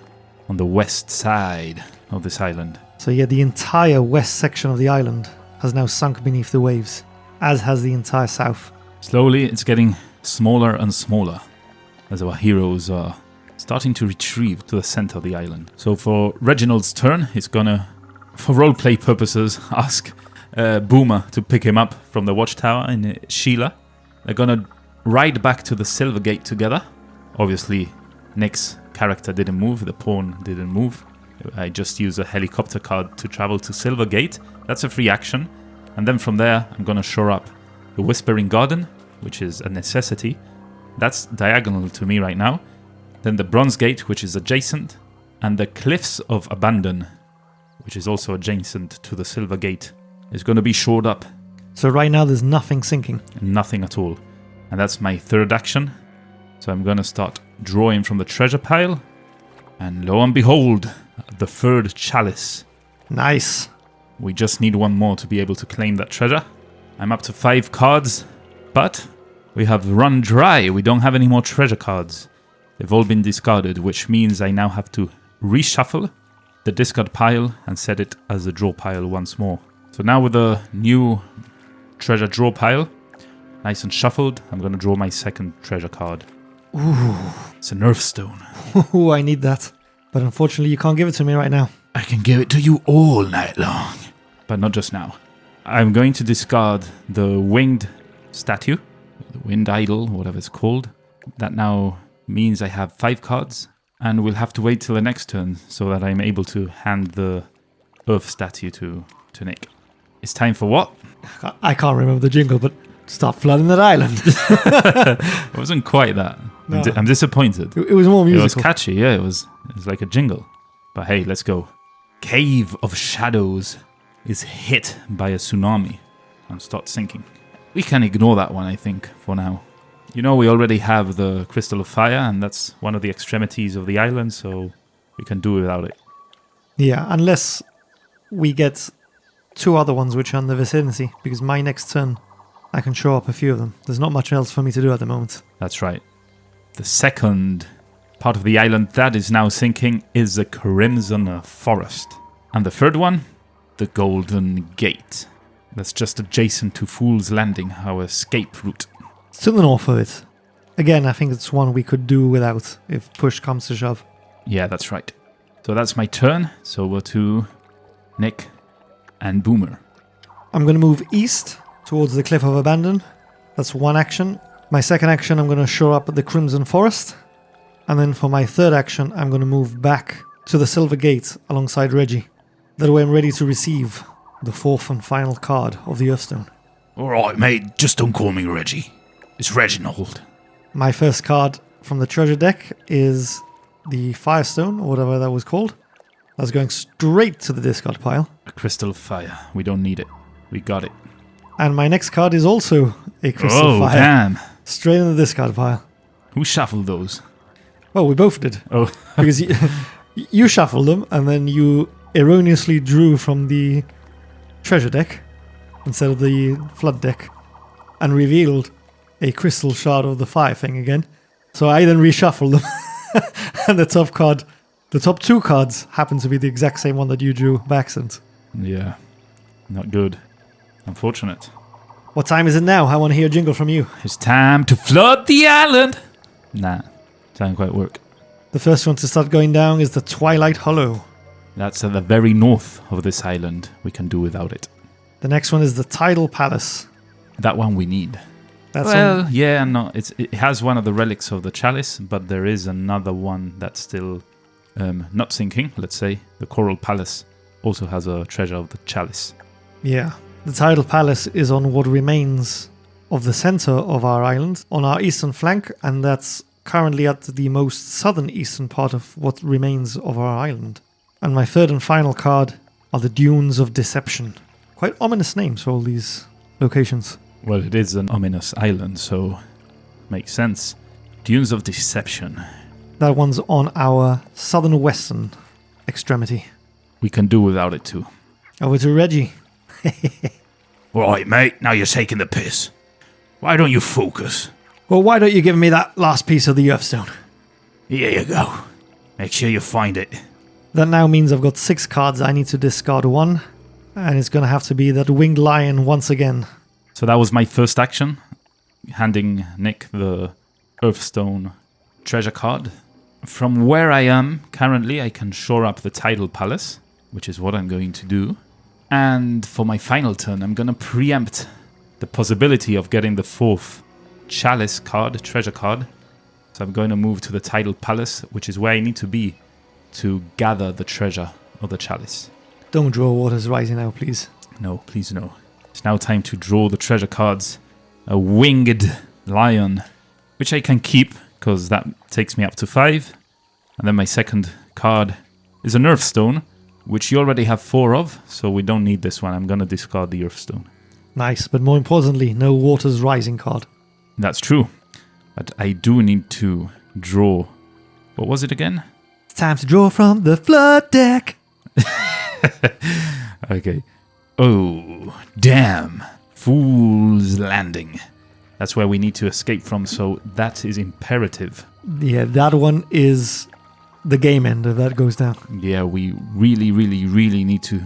on the west side of this island. So yeah, the entire west section of the island has now sunk beneath the waves, as has the entire south. Slowly, it's getting smaller and smaller as our heroes are starting to retrieve to the center of the island. So for Reginald's turn, he's gonna, for roleplay purposes, ask Boomer to pick him up from the watchtower in Sheila. They're gonna ride back to the Silver Gate together. Obviously, Nick's character didn't move, the pawn didn't move. I just use a helicopter card to travel to Silver Gate. That's a free action. And then from there, I'm gonna shore up the Whispering Garden, which is a necessity. That's diagonal to me right now. Then the Bronze Gate, which is adjacent. And the Cliffs of Abandon, which is also adjacent to the Silver Gate, is going to be shored up. So right now there's nothing sinking. Nothing at all. And that's my third action. So I'm going to start drawing from the treasure pile. And lo and behold, the third chalice. Nice. We just need one more to be able to claim that treasure. I'm up to 5 cards, but we have run dry. We don't have any more treasure cards. They've all been discarded, which means I now have to reshuffle the discard pile and set it as a draw pile once more. So now with the new treasure draw pile, nice and shuffled, I'm going to draw my second treasure card. Ooh. It's an Earthstone. Ooh, I need that. But unfortunately, you can't give it to me right now. I can give it to you all night long. But not just now. I'm going to discard the winged statue, the wind idol, whatever it's called. That now means I have 5 cards, and we'll have to wait till the next turn so that I'm able to hand the Earth statue to Nick. It's time for what? I can't remember the jingle, but stop flooding that island. It wasn't quite that. No. I'm disappointed. It was more musical. It was catchy, yeah, it was like a jingle. But hey, let's go. Cave of Shadows is hit by a tsunami and starts sinking. We can ignore that one, I think, for now. You know, we already have the Crystal of Fire, and that's one of the extremities of the island, so we can do without it. Yeah, unless we get 2 other ones which are in the vicinity, because my next turn, I can show up a few of them. There's not much else for me to do at the moment. That's right. The second part of the island that is now sinking is the Crimson Forest. And the third one, the Golden Gate. That's just adjacent to Fool's Landing, our escape route. To the north of it. Again, I think it's one we could do without, if push comes to shove. Yeah, that's right. So that's my turn. So over to Nick and Boomer. I'm going to move east towards the Cliff of Abandon. That's one action. My second action, I'm going to shore up the Crimson Forest. And then for my third action, I'm going to move back to the Silver Gate alongside Reggie. That way I'm ready to receive the 4th and final card of the Earthstone. Alright, mate, just don't call me Reggie. It's Reginald. My first card from the treasure deck is the Firestone, or whatever that was called. That's going straight to the discard pile. A Crystal of Fire. We don't need it. We got it. And my next card is also a Crystal Fire. Damn. Straight in the discard pile. Who shuffled those? Well, we both did. Oh. Because you shuffled them, and then you erroneously drew from the treasure deck instead of the flood deck, and revealed a crystal shard of the fire thing again. So I then reshuffled them, and the top 2 cards happen to be the exact same one that you drew by accident. Yeah. Not good. Unfortunate. What time is it now? I want to hear a jingle from you. It's time to flood the island. Nah, doesn't quite work. The first one to start going down is the Twilight Hollow. That's at the very north of this island. We can do without it. The next one is the Tidal Palace. That one we need. That's Well, yeah, no, it has one of the relics of the chalice, but there is another one that's still not sinking, let's say. The Coral Palace also has a treasure of the chalice. Yeah. The tidal palace is on what remains of the center of our island, on our eastern flank, and that's currently at the most southern eastern part of what remains of our island. And my third and final card are the Dunes of Deception. Quite ominous names for all these locations. Well, it is an ominous island, so makes sense. Dunes of Deception. That one's on our southern western extremity. We can do without it too. Over to Reggie. Right, mate, now you're taking the piss. Why don't you focus? Well, why don't you give me that last piece of the Earthstone? Here you go. Make sure you find it. That now means I've got 6 cards. I need to discard 1. And it's going to have to be that Winged Lion once again. So that was my first action, handing Nick the Earthstone treasure card. From where I am currently, I can shore up the Tidal Palace, which is what I'm going to do. And for my final turn, I'm going to preempt the possibility of getting the 4th Chalice card, treasure card. So I'm going to move to the Tidal Palace, which is where I need to be to gather the treasure of the Chalice. Don't draw Waters Rising now, please. No, please no. It's now time to draw the treasure cards. A Winged Lion, which I can keep, because that takes me up to 5. And then my second card is an Earthstone, which you already have 4 of, so we don't need this one. I'm going to discard the Earthstone. Nice, but more importantly, no Waters Rising card. That's true. But I do need to draw... What was it again? It's time to draw from the flood deck. Okay. Oh, damn. Fool's Landing. That's where we need to escape from, so that is imperative. Yeah, that one is the game end if that goes down. Yeah, we really, really, really need to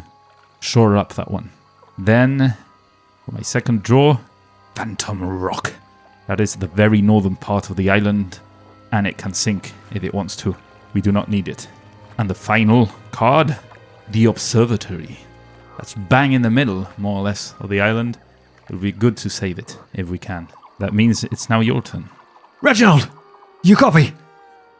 shore up that one. Then, for my second draw, Phantom Rock. That is the very northern part of the island, and it can sink if it wants to. We do not need it. And the final card, the Observatory. That's bang in the middle, more or less, of the island. It would be good to save it, if we can. That means it's now your turn. Reginald, you copy?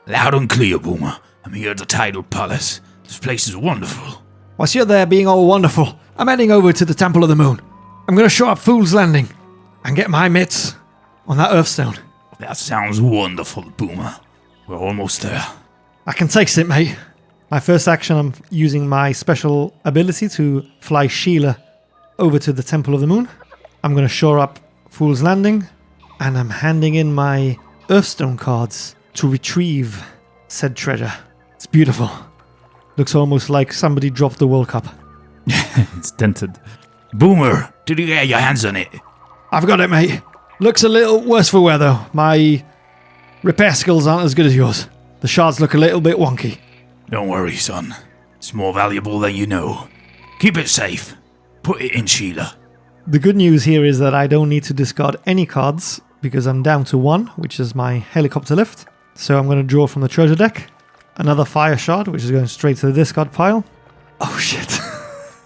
Loud and clear, Boomer. I'm here at the Tidal Palace. This place is wonderful. Whilst you're there being all wonderful, I'm heading over to the Temple of the Moon. I'm going to show up Fool's Landing and get my mitts on that Earthstone. That sounds wonderful, Boomer. We're almost there. I can taste it, mate. My first action, I'm using my special ability to fly Sheila over to the Temple of the Moon. I'm going to shore up Fool's Landing, and I'm handing in my Earthstone cards to retrieve said treasure. It's beautiful. Looks almost like somebody dropped the World Cup. It's dented. Boomer, did you get your hands on it? I've got it, mate. Looks a little worse for wear, though. My repair skills aren't as good as yours. The shards look a little bit wonky. Don't worry, son. It's more valuable than you know. Keep it safe. Put it in Sheila. The good news here is that I don't need to discard any cards because I'm down to 1, which is my helicopter lift. So I'm going to draw from the treasure deck. Another fire shard, which is going straight to the discard pile. Oh, shit.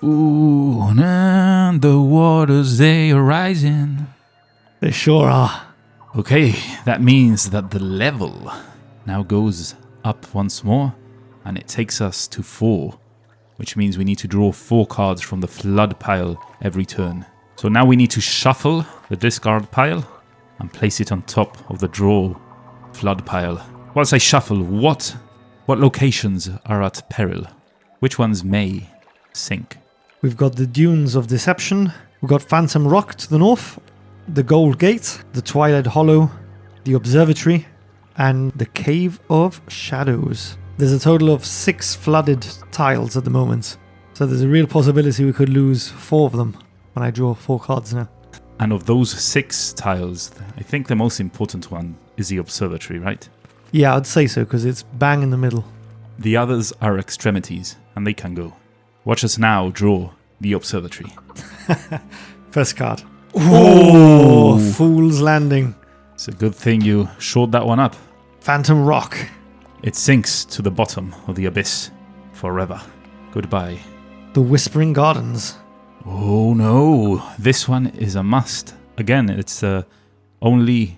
Ooh, and the waters, they are rising. They sure are. Okay, that means that the level now goes up once more, and it takes us to 4, which means we need to draw 4 cards from the flood pile every turn. So now we need to shuffle the discard pile and place it on top of the draw flood pile. Whilst I shuffle, what locations are at peril? Which ones may sink? We've got the Dunes of Deception. We've got Phantom Rock to the north, the Gold Gate, the Twilight Hollow, the Observatory, and the Cave of Shadows. There's a total of 6 flooded tiles at the moment, so there's a real possibility we could lose 4 of them when I draw 4 cards now. And of those 6 tiles, I think the most important one is the Observatory, right? Yeah, I'd say so, because it's bang in the middle. The others are extremities, and they can go. Watch us now draw the Observatory. First card. Oh, Fool's Landing. It's a good thing you shored that one up. Phantom Rock. It sinks to the bottom of the abyss forever. Goodbye. The Whispering Gardens. Oh no, this one is a must. Again, it's only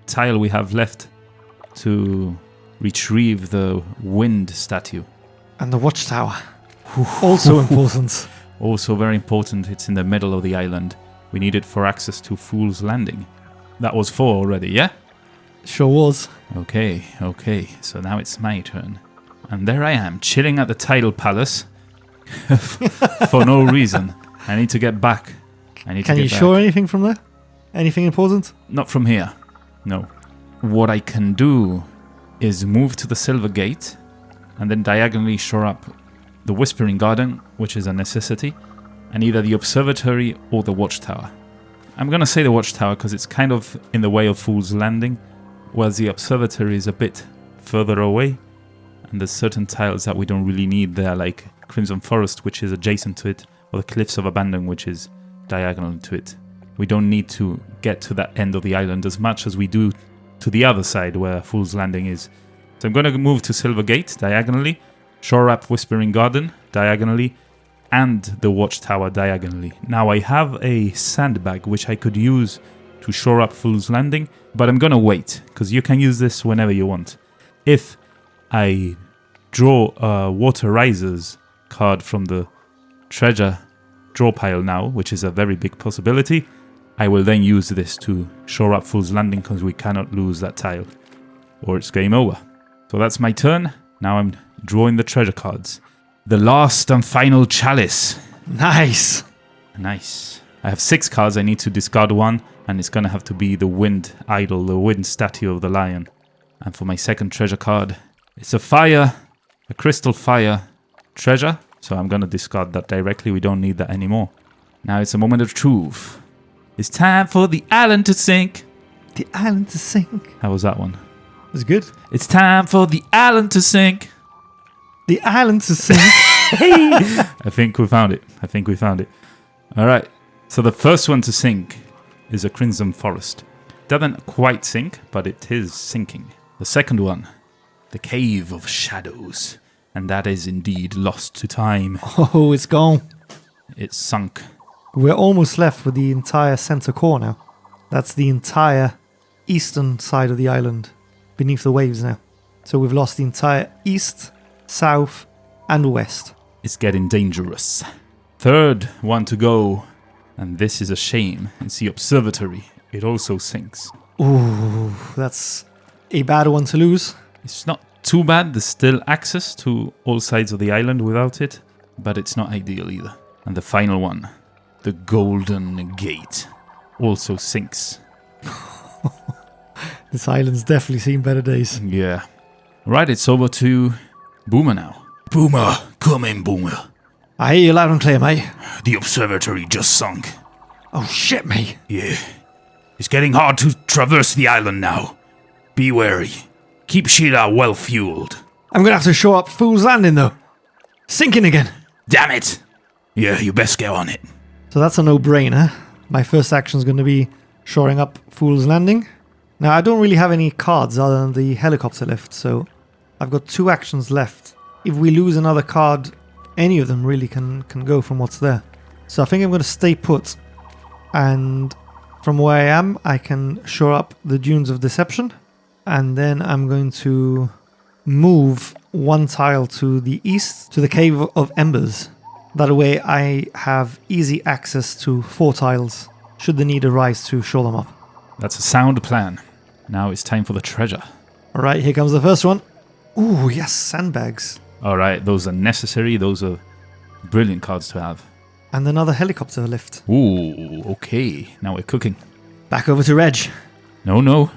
tile we have left to retrieve the wind statue. And the watchtower. Also important. Also very important, it's in the middle of the island. We need it for access to Fool's Landing. That was 4 already, yeah? Sure was. Okay. So now it's my turn. And there I am, chilling at the Tidal Palace for no reason. I need to get back. Can you shore anything from there? Anything important? Not from here, no. What I can do is move to the Silver Gate and then diagonally shore up the Whispering Garden, which is a necessity, and either the Observatory or the Watchtower. I'm going to say the Watchtower because it's kind of in the way of Fool's Landing, whereas the Observatory is a bit further away, and there's certain tiles that we don't really need there, like Crimson Forest, which is adjacent to it, or the Cliffs of Abandon, which is diagonal to it. We don't need to get to that end of the island as much as we do to the other side where Fool's Landing is. So I'm going to move to Silver Gate diagonally, shore up Whispering Garden diagonally, and the Watchtower diagonally. Now I have a sandbag which I could use to shore up Fool's Landing, but I'm going to wait because you can use this whenever you want. If I draw a Water Risers card from the treasure draw pile now, which is a very big possibility, I will then use this to shore up Fool's Landing because we cannot lose that tile or it's game over. So that's my turn. Now I'm drawing the treasure cards. The last and final chalice. Nice. I have 6 cards. I need to discard 1 and it's going to have to be the wind idol, the wind statue of the lion. And for my second treasure card, it's a crystal fire treasure. So I'm going to discard that directly. We don't need that anymore. Now it's a moment of truth. It's time for the island to sink. The island to sink. How was that one? It was good. It's time for the island to sink. The island to sink. I think we found it. All right. So the first one to sink is a Crimson Forest. Doesn't quite sink, but it is sinking. The second one, the Cave of Shadows. And that is indeed lost to time. Oh, it's gone. It's sunk. We're almost left with the entire center core now. That's the entire eastern side of the island beneath the waves now. So we've lost the entire east, south, and west. It's getting dangerous. Third one to go, and this is a shame. It's the Observatory. It also sinks. Ooh, that's a bad one to lose. It's not too bad. There's still access to all sides of the island without it, but it's not ideal either. And the final one, the Golden Gate, also sinks. This island's definitely seen better days. Yeah. Right, it's over to Boomer now. Boomer, come in, Boomer. I hear you loud and clear, mate. The observatory just sunk. Oh shit, mate. Yeah. It's getting hard to traverse the island now. Be wary. Keep Sheila well fueled. I'm gonna have to shore up Fool's Landing, though. Sinking again. Damn it. Yeah, you best get on it. So that's a no-brainer. My first action's going to be shoring up Fool's Landing. Now, I don't really have any cards other than the helicopter lift, so I've got 2 actions left. If we lose another card, any of them really can go from what's there. So I think I'm going to stay put. And from where I am, I can shore up the Dunes of Deception. And then I'm going to move 1 tile to the east, to the Cave of Embers. That way I have easy access to 4 tiles, should the need arise to shore them up. That's a sound plan. Now it's time for the treasure. Alright, here comes the first one. Ooh, yes, sandbags. Alright, those are necessary. Those are brilliant cards to have. And another helicopter lift. Ooh, okay. Now we're cooking. Back over to Reg. No.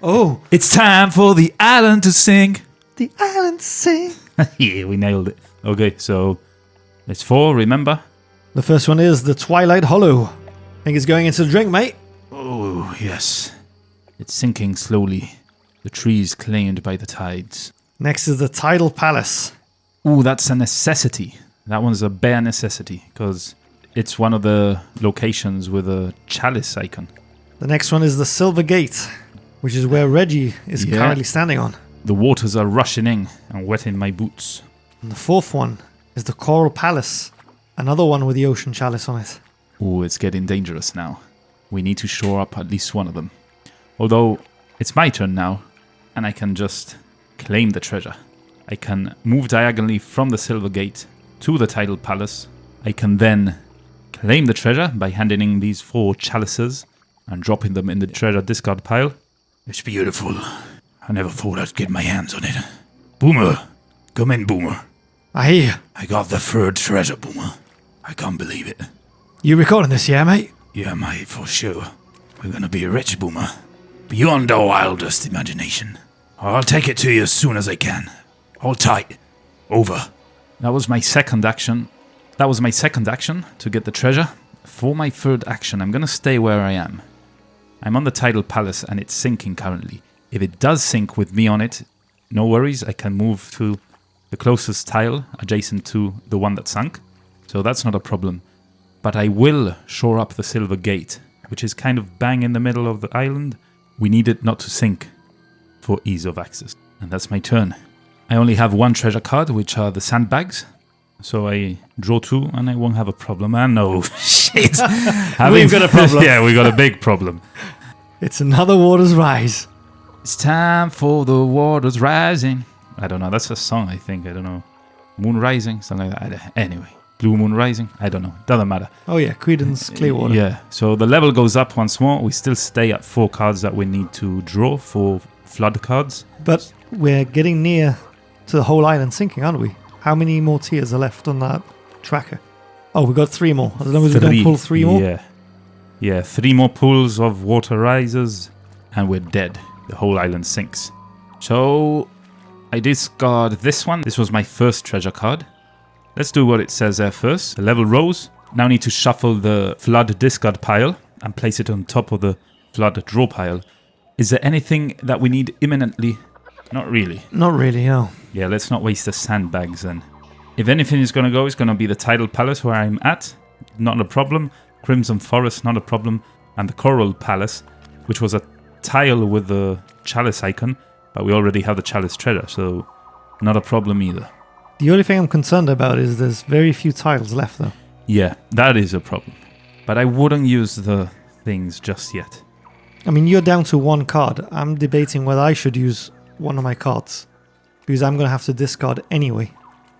Oh, It's time for the island to sing. the island sing. Yeah, we nailed it. Okay, so it's 4, remember? The first one is the Twilight Hollow. Think it's going into the drink, mate. Oh, yes. It's sinking slowly. The trees claimed by the tides. Next is the Tidal Palace. Ooh, that's a necessity. That one's a bare necessity, because it's one of the locations with a chalice icon. The next one is the Silver Gate, which is where Reggie is currently standing on. The waters are rushing in and wetting my boots. And the fourth one is the Coral Palace, another one with the ocean chalice on it. Ooh, it's getting dangerous now. We need to shore up at least one of them. Although, it's my turn now, and I can just claim the treasure. I can move diagonally from the Silver Gate to the Tidal Palace. I can then claim the treasure by handing in these 4 chalices and dropping them in the treasure discard pile. It's beautiful. I never thought I'd get my hands on it. Boomer, come in, Boomer. I hear you. I got the 3rd treasure, Boomer. I can't believe it. You recording this, yeah, mate? Yeah, mate, for sure. We're gonna be rich, Boomer. Beyond our wildest imagination. I'll take it to you as soon as I can. Hold tight. Over. That was my second action. To get the treasure. For my 3rd action, I'm gonna stay where I am. I'm on the Tidal Palace and it's sinking currently. If it does sink with me on it, no worries, I can move to the closest tile adjacent to the one that sunk. So that's not a problem. But I will shore up the Silver Gate, which is kind of bang in the middle of the island. We need it not to sink for ease of access. And that's my turn. I only have 1 treasure card, which are the sandbags. So I draw 2 and I won't have a problem. And no, shit. We've got a problem. Yeah, we got a big problem. It's another Waters Rise. It's time for the waters rising. I don't know, that's a song, I think. I don't know. Moon Rising, something like that. Anyway, Blue Moon Rising. I don't know. Doesn't matter. Oh yeah, Creedence Clearwater. Yeah, so the level goes up once more. We still stay at 4 cards that we need to draw for flood cards. But we're getting near to the whole island sinking, aren't we? How many more tiers are left on that tracker? Oh, we got 3 more. As long as we don't pull 3 more. Yeah, 3 more pools of water rises and we're dead. The whole island sinks. So I discard this one. This was my 1st treasure card. Let's do what it says there first. The level rose. Now I need to shuffle the flood discard pile and place it on top of the flood draw pile. Is there anything that we need imminently? Not really. Not really, no. Yeah, let's not waste the sandbags then. If anything is going to go, it's going to be the Tidal Palace where I'm at. Not a problem. Crimson Forest, not a problem. And the Coral Palace, which was a tile with the chalice icon, but we already have the chalice treasure, so not a problem either. The only thing I'm concerned about is there's very few tiles left, though. Yeah, that is a problem. But I wouldn't use the things just yet. I mean, you're down to 1 card. I'm debating whether I should use one of my cards, because I'm going to have to discard anyway.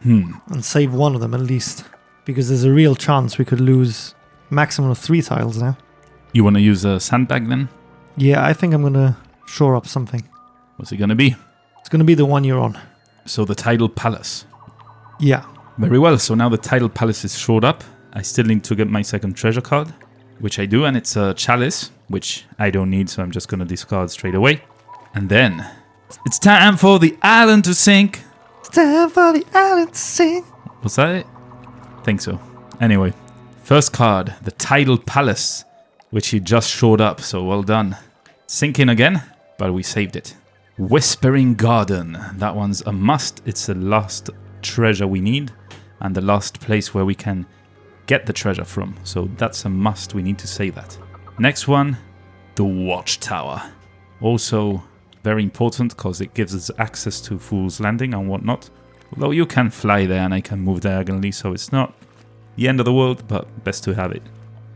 And save one of them at least, because there's a real chance we could lose maximum of 3 tiles now. You want to use a sandbag then? Yeah, I think I'm going to shore up something. What's it going to be? It's going to be the one you're on. So the Tidal Palace. Yeah. Very well, so now the Tidal Palace is shored up. I still need to get my 2nd treasure card, which I do, and it's a chalice, which I don't need, so I'm just going to discard straight away. And then, it's time for the island to sink. It's time for the island to sink. Was that it? I think so. Anyway, first card, the Tidal Palace, which he just shored up, so well done. Sinking again, but we saved it. Whispering Garden, that one's a must. It's the last treasure we need, and the last place where we can get the treasure from. So that's a must, we need to say that. Next one, the Watchtower. Also very important because it gives us access to Fool's Landing and whatnot. Although you can fly there and I can move diagonally, so it's not the end of the world, but best to have it.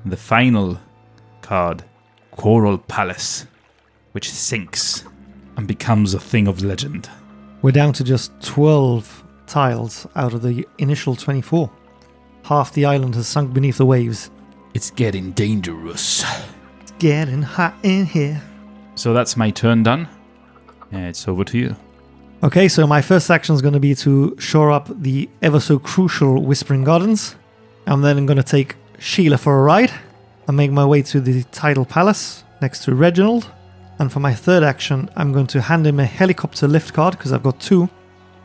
And the final card, Coral Palace, which sinks and becomes a thing of legend. We're down to just 12 tiles out of the initial 24. Half the island has sunk beneath the waves. It's getting dangerous. It's getting hot in here. So that's my turn done. Yeah, it's over to you. Okay, so my first action is going to be to shore up the ever so crucial Whispering Gardens. And then I'm going to take Sheila for a ride and make my way to the Tidal Palace next to Reginald. And for my 3rd action, I'm going to hand him a helicopter lift card because I've got 2.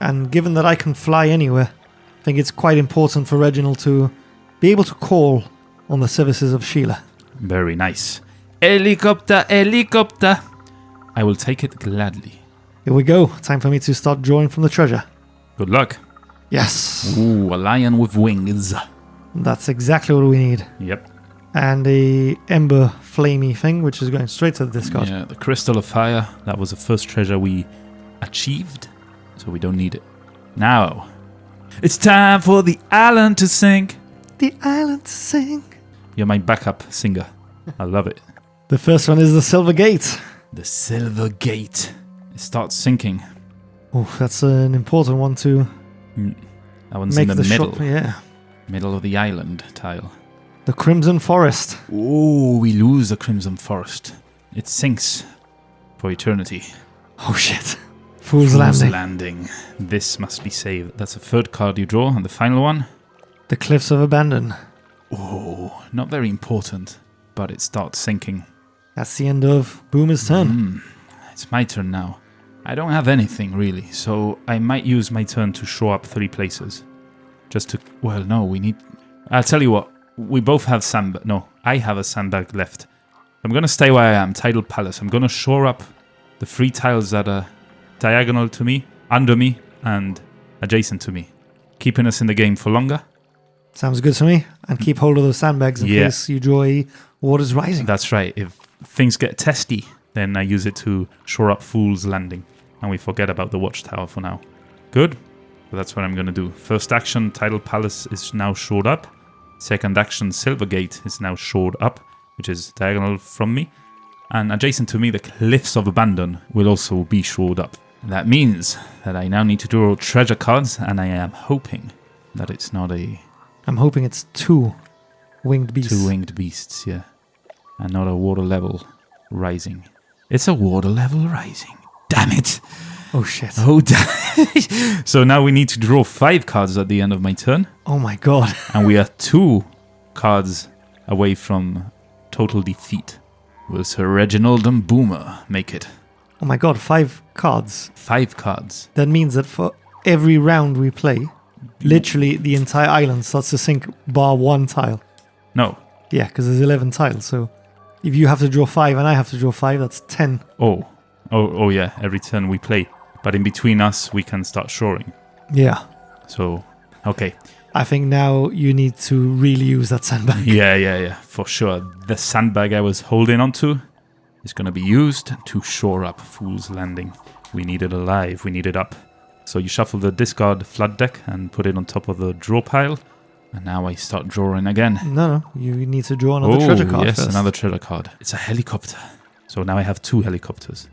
And given that I can fly anywhere, I think it's quite important for Reginald to be able to call on the services of Sheila. Very nice. Helicopter, helicopter. I will take it gladly. Here we go. Time for me to start drawing from the treasure. Good luck. Yes. Ooh, a lion with wings. That's exactly what we need. Yep. And a ember flamey thing, which is going straight to the discard. Yeah, the Crystal of Fire. That was the first treasure we achieved, so we don't need it. Now, it's time for the island to sink. The island to sink. You're my backup singer. I love it. The first one is the Silver Gate. The Silver Gate. It starts sinking. Oh, that's an important one to That one's make in the middle. shot. Yeah. Middle of the island tile. The Crimson Forest. Oh, we lose the Crimson Forest. It sinks for eternity. Oh shit. Fool's Landing. Landing. This must be saved. That's the third card you draw, and the final one. The Cliffs of Abandon. Oh, not very important, but it starts sinking. That's the end of Boomer's turn. It's my turn now. I don't have anything really, so I might use my turn to shore up 3 places. Just to... Well, no, we need... I'll tell you what. We both have sandbag... No, I have a sandbag left. I'm going to stay where I am, Tidal Palace. I'm going to shore up the 3 tiles that are diagonal to me, under me, and adjacent to me. Keeping us in the game for longer. Sounds good to me. And keep hold of those sandbags in case you draw a Waters Rising. That's right. If things get testy, then I use it to shore up Fool's Landing. And we forget about the watchtower for now. Good? So that's what I'm going to do. First action, Tidal Palace is now shored up. Second action, Silvergate is now shored up, which is diagonal from me. And adjacent to me, the Cliffs of Abandon will also be shored up. That means that I now need to draw treasure cards, and I am hoping that it's not a... I'm hoping it's 2 winged beasts. 2 winged beasts, yeah. And not a water level rising. It's a water level rising. Damn it! Oh shit. Oh, damn. So now we need to draw 5 cards at the end of my turn. Oh my god. And we are 2 cards away from total defeat. Will Sir Reginald and Boomer make it? Oh my god, 5 cards. 5 cards. That means that for every round we play, literally the entire island starts to sink bar 1 tile. No. Yeah, because there's 11 tiles, so if you have to draw 5 and I have to draw 5, that's 10. Oh yeah, every turn we play. But in between us, we can start shoring. Yeah. So, okay. I think now you need to really use that sandbag. Yeah, for sure. The sandbag I was holding onto is going to be used to shore up Fool's Landing. We need it alive, we need it up. So you shuffle the discard flood deck and put it on top of the draw pile. And now I start drawing again. No, you need to draw another treasure card yes, first. Another treasure card. It's a helicopter. So now I have 2 helicopters.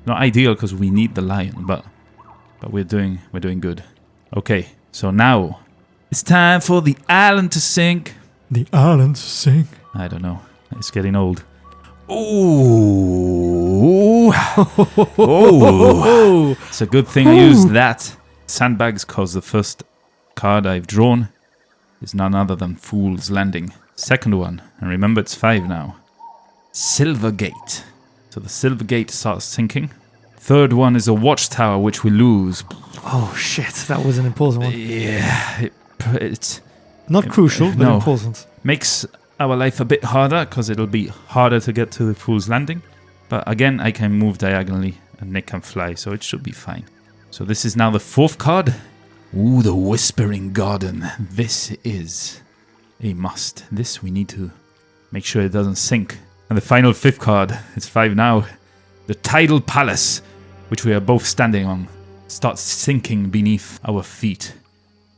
Not ideal because we need the lion, but we're doing good. Okay, so now it's time for the island to sink. The island to sink. I don't know. It's getting old. Ooh. Oh. It's a good thing I used that. Sandbags, because the first card I've drawn is none other than Fool's Landing. Second one, and remember it's 5 now. Silvergate. So the Silvergate starts sinking. Third one is a watchtower, which we lose. Oh shit, that was an important one. Yeah, it's... Not crucial, but important. Makes our life a bit harder, because it'll be harder to get to the Fool's Landing. But again, I can move diagonally, and Nick can fly, so it should be fine. So this is now the 4th card. Ooh, the Whispering Garden. This is a must. This we need to make sure it doesn't sink. And the final 5th card, it's 5 now. The Tidal Palace, which we are both standing on, starts sinking beneath our feet.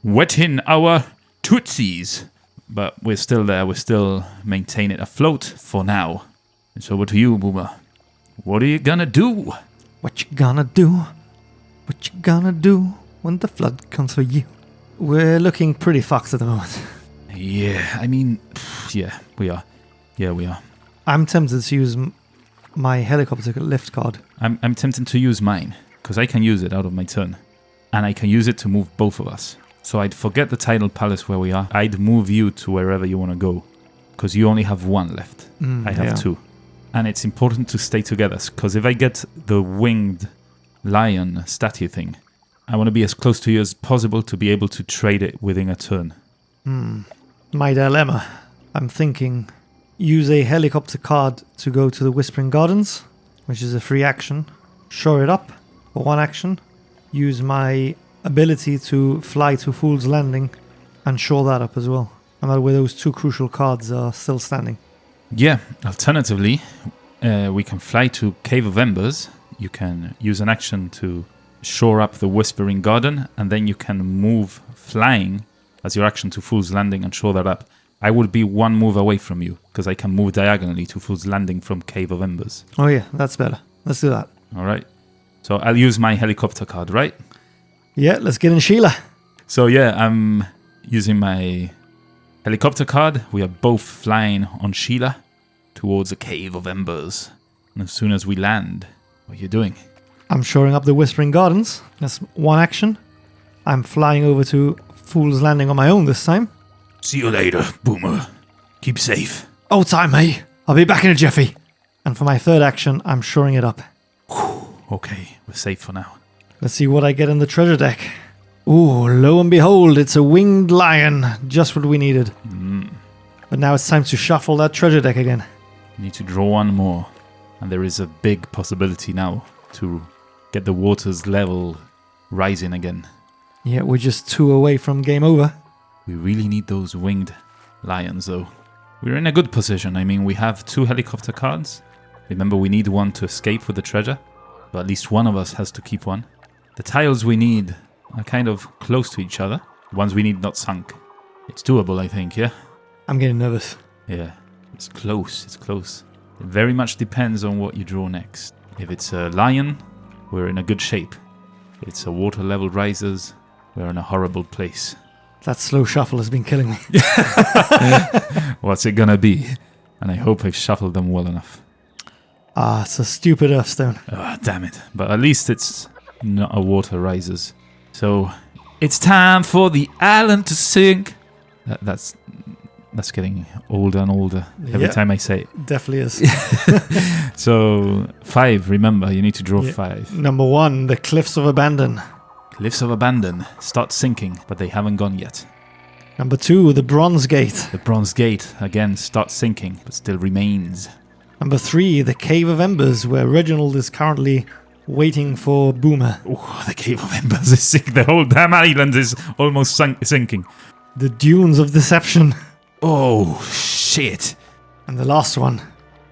Wetting our tootsies. But we're still there, we're still maintaining it afloat for now. It's over to you, Boomer. What are you gonna do? What you gonna do? What you gonna do when the flood comes for you? We're looking pretty fucked at the moment. Yeah, I mean, yeah, we are. Yeah, we are. I'm tempted to use my helicopter lift card. I'm tempted to use mine, because I can use it out of my turn. And I can use it to move both of us. So I'd forget the Tidal Palace where we are. I'd move you to wherever you want to go. Because you only have 1 left. I have 2. And it's important to stay together. Because if I get the winged lion statue thing, I want to be as close to you as possible to be able to trade it within a turn. My dilemma. I'm thinking use a helicopter card to go to the Whispering Gardens, which is a free action. Shore it up for 1 action. Use my ability to fly to Fool's Landing and shore that up as well. And that way those 2 crucial cards are still standing. Yeah, alternatively, we can fly to Cave of Embers. You can use an action to shore up the Whispering Garden, and then you can move flying as your action to Fool's Landing and shore that up. I would be 1 move away from you, because I can move diagonally to Fool's Landing from Cave of Embers. Oh yeah, that's better. Let's do that. All right. So I'll use my helicopter card, right? Yeah, let's get in Sheila. So yeah, I'm using my helicopter card. We are both flying on Sheila towards a cave of embers. And as soon as we land, what are you doing? I'm shoring up the Whispering Gardens. That's one action. I'm flying over to Fool's Landing on my own this time. See you later, Boomer. Keep safe. Old time, mate. I'll be back in a jiffy. And for my third action, I'm shoring it up. Okay, we're safe for now. Let's see what I get in the treasure deck. Ooh, lo and behold, it's a winged lion. Just what we needed. But now it's time to shuffle that treasure deck again. Need to draw one more. And there is a big possibility now to get the water's level rising again. Yeah, we're just 2 away from game over. We really need those winged lions, though. We're in a good position. I mean, we have 2 helicopter cards. Remember, we need one to escape with the treasure. But at least one of us has to keep one. The tiles we need are kind of close to each other. The ones we need not sunk. It's doable, I think, yeah? I'm getting nervous. Yeah, it's close, it's close. It very much depends on what you draw next. If it's a lion, we're in a good shape. If it's a water level rises, we're in a horrible place. That slow shuffle has been killing me. What's it gonna be? And I hope I've shuffled them well enough. Ah, it's a stupid Earthstone. Ah, damn it. But at least it's not a water rises. So, it's time for the island to sink. That's getting older and older every time I say it. Definitely is. So, 5, remember, you need to draw 5. Number 1, the Cliffs of Abandon. Cliffs of Abandon start sinking, but they haven't gone yet. Number 2, the Bronze Gate. The Bronze Gate, again, starts sinking, but still remains. Number 3, the Cave of Embers, where Reginald is currently waiting for Boomer. Oh, the Cave of Embers is sinking. The whole damn island is almost sinking. The Dunes of Deception. Oh, shit. And the last one,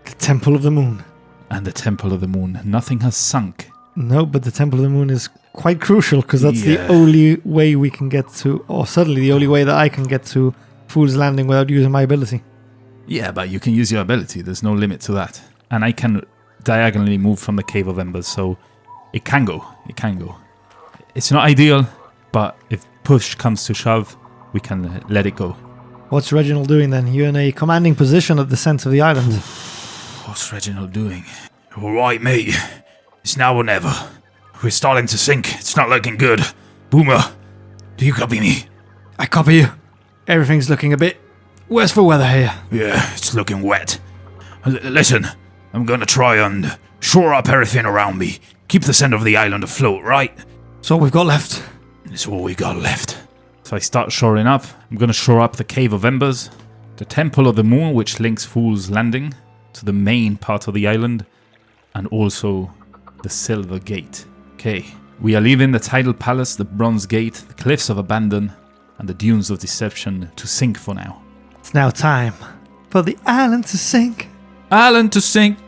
the Temple of the Moon. And the Temple of the Moon. Nothing has sunk. No, but the Temple of the Moon is quite crucial because that's the only way we can get to, or certainly the only way that I can get to Fool's Landing without using my ability. Yeah, but you can use your ability. There's no limit to that. And I can diagonally move from the Cave of Embers, so it can go. It can go. It's not ideal, but if push comes to shove, we can let it go. What's Reginald doing then? You're in a commanding position at the center of the island. What's Reginald doing? All right, mate. It's now or never. We're starting to sink. It's not looking good. Boomer, do you copy me? I copy you. Everything's looking a bit worse for weather here. Yeah, it's looking wet. Listen, I'm gonna try and shore up everything around me. Keep the center of the island afloat, right? That's all we've got left. It's all we got left. So I start shoring up. I'm going to shore up the Cave of Embers, the Temple of the Moon, which links Fool's Landing to the main part of the island, and also the Silver Gate. Okay, we are leaving the Tidal Palace, the Bronze Gate, the Cliffs of Abandon, and the Dunes of Deception to sink for now. It's now time for the island to sink. Island to sink!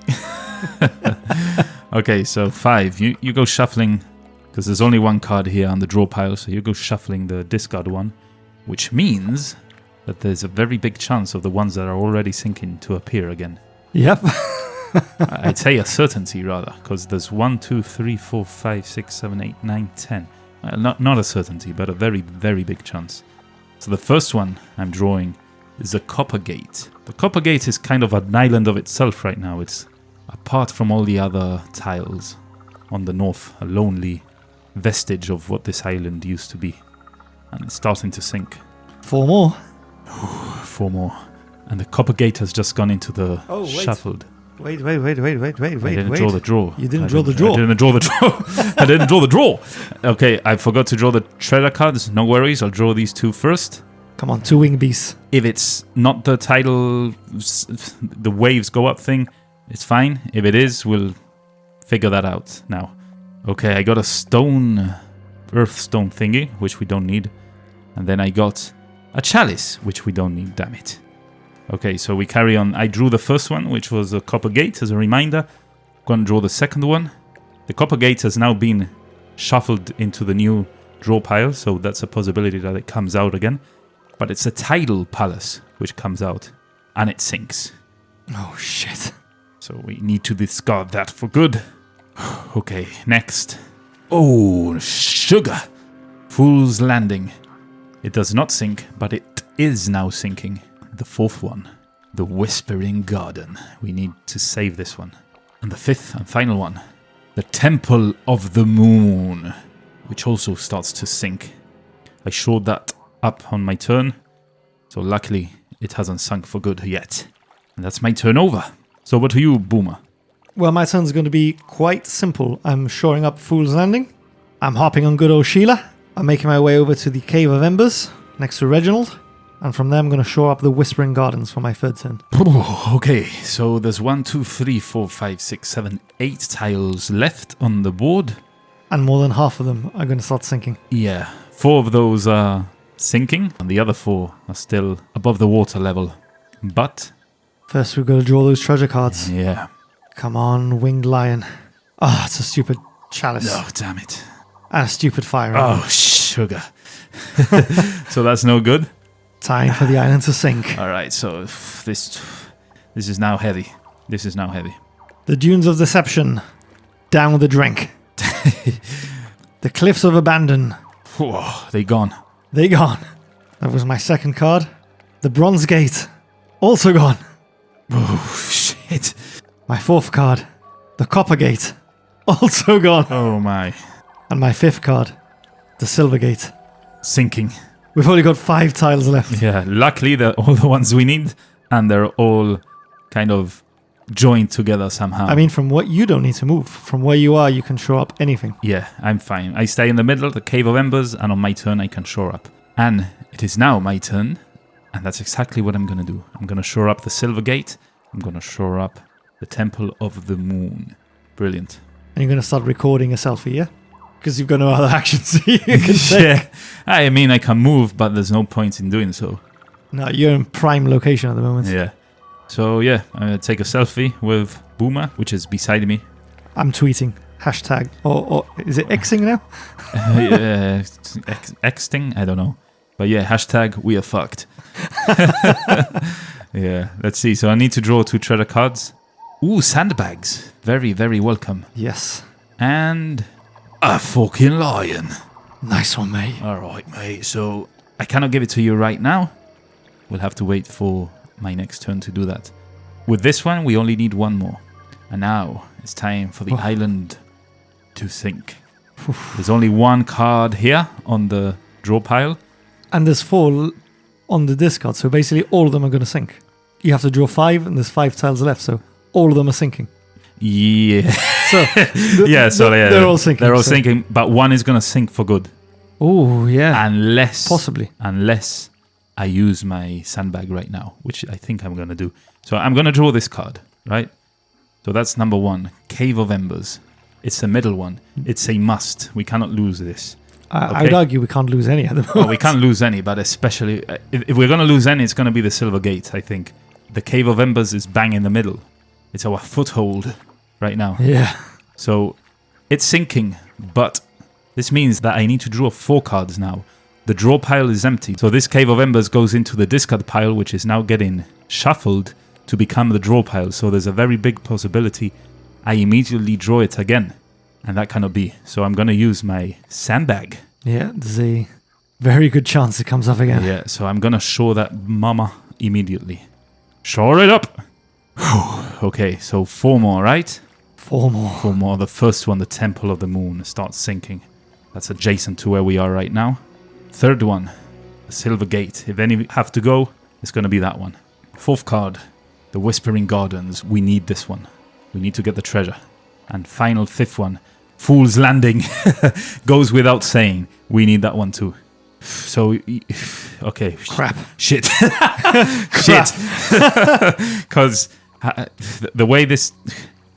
Okay, so 5. You go shuffling, because there's only one card here on the draw pile, so you go shuffling the discard one, which means that there's a very big chance of the ones that are already sinking to appear again. Yep. I'd say a certainty rather, because there's 1, 2, 3, 4, 5, 6, 7, 8, 9, 10. Not a certainty, but a very, very big chance. So the first one I'm drawing is the Copper Gate. The Copper Gate is kind of an island of itself right now. It's apart from all the other tiles on the north, a lonely vestige of what this island used to be. And it's starting to sink. 4 more. 4 more. And the Copper Gate has just gone into the shuffled. Wait. I didn't draw the draw. You didn't draw the draw. I didn't draw the draw. I didn't draw the draw. Okay, I forgot to draw the treasure cards. No worries, I'll draw these 2 first. Come on, 2 wing beasts. If it's not the tidal, the waves go up thing, it's fine. If it is, we'll figure that out now. Okay, I got a stone, earth stone thingy, which we don't need. And then I got a chalice, which we don't need, damn it. Okay, so we carry on. I drew the first one, which was a Copper Gate, as a reminder. I'm going to draw the second one. The Copper Gate has now been shuffled into the new draw pile, so that's a possibility that it comes out again. But it's a Tidal Palace, which comes out, and it sinks. Oh, shit. So we need to discard that for good. Okay, next. Oh, sugar. Fool's Landing. It does not sink, but it is now sinking. The fourth one. The Whispering Garden. We need to save this one. And the fifth and final one. The Temple of the Moon, which also starts to sink. I showed that up on my turn, so luckily it hasn't sunk for good yet. And that's my turn over. So over to you, Boomer. Well, my turn's going to be quite simple. I'm shoring up Fool's Landing. I'm hopping on good old Sheila. I'm making my way over to the Cave of Embers, next to Reginald. And from there, I'm going to shore up the Whispering Gardens for my third turn. Okay, so there's 1, 2, 3, 4, 5, 6, 7, 8 tiles left on the board. And more than half of them are going to start sinking. Yeah, 4 of those are sinking, and the other 4 are still above the water level. But... first, we've got to draw those treasure cards. yeah. Come on, Winged Lion. Ah, it's a stupid chalice. Oh, damn it. And a stupid fire. Oh, sugar. So that's no good? Time for the island to sink. All right, so this is now heavy. This is now heavy. The Dunes of Deception. Down with the drink. The Cliffs of Abandon. Whoa, they gone. They gone. That was my second card. The Bronze Gate. Also gone. Oh, shit. My fourth card. The Copper Gate. Also gone. Oh, my. And my fifth card. The Silver Gate. Sinking. We've only got 5 tiles left. Yeah, luckily they're all the ones we need, and they're all kind of joined together somehow. I mean, from what you don't need to move. From where you are, you can shore up anything. Yeah, I'm fine. I stay in the middle of the Cave of Embers, and on my turn I can shore up. And it is now my turn, and that's exactly what I'm going to do. I'm going to shore up the Silver Gate. I'm going to shore up the Temple of the Moon. Brilliant. And you're going to start recording a selfie, yeah? Because you've got no other actions you can take. Yeah, I mean, I can move, but there's no point in doing so. No, you're in prime location at the moment. Yeah. So, yeah, I'm going to take a selfie with Boomer, which is beside me. I'm tweeting. Hashtag. Or is it Xing now? Xting? I don't know. But yeah, hashtag we are fucked. Yeah, let's see. So I need to draw 2 treasure cards. Ooh, sandbags. Very, very welcome. Yes. And a fucking lion. Nice one, mate. All right, mate. So I cannot give it to you right now. We'll have to wait for my next turn to do that. With this one, we only need 1 more. And now it's time for the island to sink. There's only 1 card here on the draw pile. And there's 4 on the discard, so basically all of them are going to sink. You have to draw 5, and there's 5 tiles left, so all of them are sinking. Yeah. So they're all sinking. They're all sinking, but 1 is going to sink for good. Oh, yeah. Possibly. Unless I use my sandbag right now, which I think I'm going to do. So I'm going to draw this card, right? So that's number 1, Cave of Embers. It's the middle one. It's a must. We cannot lose this. I would argue we can't lose any at the moment. Well, we can't lose any, but especially if we're going to lose any, it's going to be the Silver Gate, I think. The Cave of Embers is bang in the middle. It's our foothold right now. Yeah. So it's sinking, but this means that I need to draw 4 cards now. The draw pile is empty. So this Cave of Embers goes into the discard pile, which is now getting shuffled to become the draw pile. So there's a very big possibility I immediately draw it again. And that cannot be. So I'm going to use my sandbag. Yeah, there's a very good chance it comes up again. Yeah, so I'm going to shore that mama immediately. Shore it up! Okay, so 4 more, right? 4 more. 4 more. The first one, the Temple of the Moon, starts sinking. That's adjacent to where we are right now. Third one, the Silver Gate. If any have to go, it's going to be that one. 4th card, the Whispering Gardens. We need this one. We need to get the treasure. And final 5th one, Fool's Landing. Goes without saying. We need that one too. So, okay. Crap. Shit. Shit. Because the way this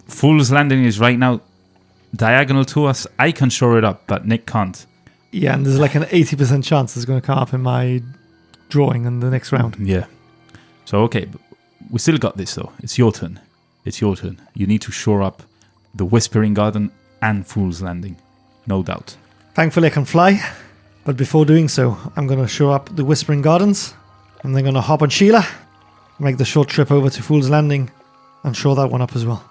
Fool's Landing is right now, diagonal to us, I can shore it up, but Nick can't. Yeah, and there's like an 80% chance it's going to come up in my drawing in the next round. Yeah. So, okay. But we still got this, though. It's your turn. It's your turn. You need to shore up the Whispering Garden and Fool's Landing. No doubt. Thankfully, I can fly. But before doing so, I'm going to shore up the Whispering Gardens. I'm then going to hop on Sheila, make the short trip over to Fool's Landing, and shore that one up as well.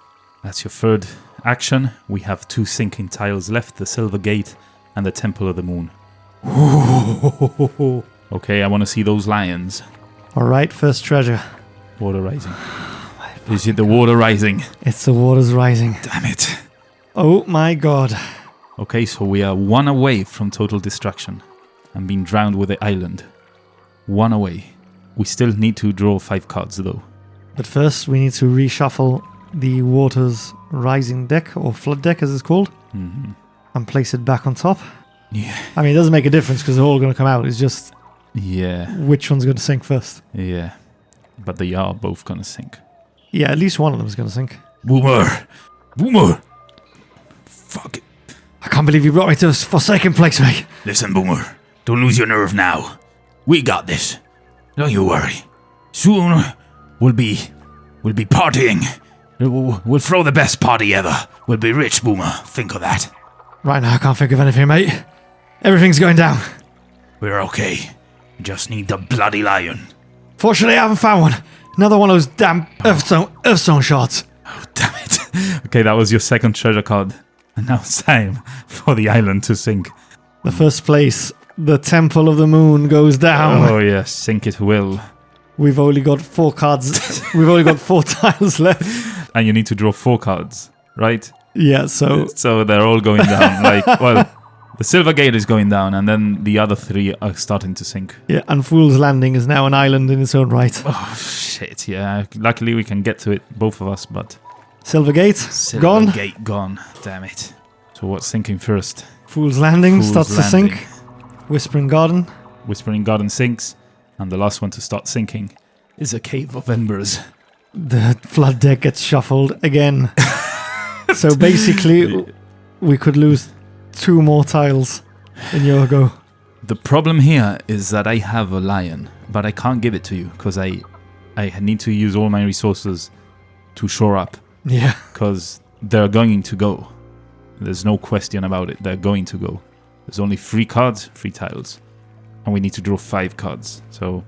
That's your 3rd action, we have 2 sinking tiles left, the Silver Gate and the Temple of the Moon. Okay, I want to see those lions. Alright, first treasure. Water rising. Is it the water rising? It's the waters rising. Damn it. Oh my god. Okay, so we are 1 away from total destruction and being drowned with the island. 1 away. We still need to draw 5 cards though. But first we need to reshuffle the waters rising deck, or flood deck as it's called, and place it back on top. Yeah. I mean, it doesn't make a difference because they're all going to come out. It's just which one's going to sink first. Yeah. But they are both going to sink. Yeah, at least one of them is going to sink. Boomer! Fuck it. I can't believe you brought me to this forsaken place, mate. Listen, Boomer. Don't lose your nerve now. We got this. Don't you worry. Soon, we'll be partying. We'll throw the best party ever. We'll be rich, Boomer. Think of that. Right now, I can't think of anything, mate. Everything's going down. We're okay. We just need the bloody lion. Fortunately, I haven't found one. Another one of those damn Earthstone shards. Oh, damn it. Okay, that was your second treasure card. And now it's time for the island to sink. The first place, the Temple of the Moon, goes down. Oh, yes, sink it will. We've only got 4 cards. We've only got 4 tiles left. And you need to draw 4 cards, right? Yeah, so they're all going down. The Silver Gate is going down, and then the other 3 are starting to sink. Yeah, and Fool's Landing is now an island in its own right. Oh, shit, yeah. Luckily, we can get to it, both of us, but... Silver Gate, gone. Silver Gate gone, damn it. So what's sinking first? Fool's Landing Fool's starts to Landing. sink. Whispering Garden. Whispering Garden sinks, and the last one to start sinking is a Cave of Embers. The flood deck gets shuffled again. So basically, we could lose 2 more tiles in your go. The problem here is that I have a lion, but I can't give it to you because I need to use all my resources to shore up. Yeah. Because they're going to go. There's no question about it. They're going to go. There's only 3 cards, 3 tiles. And we need to draw 5 cards. So,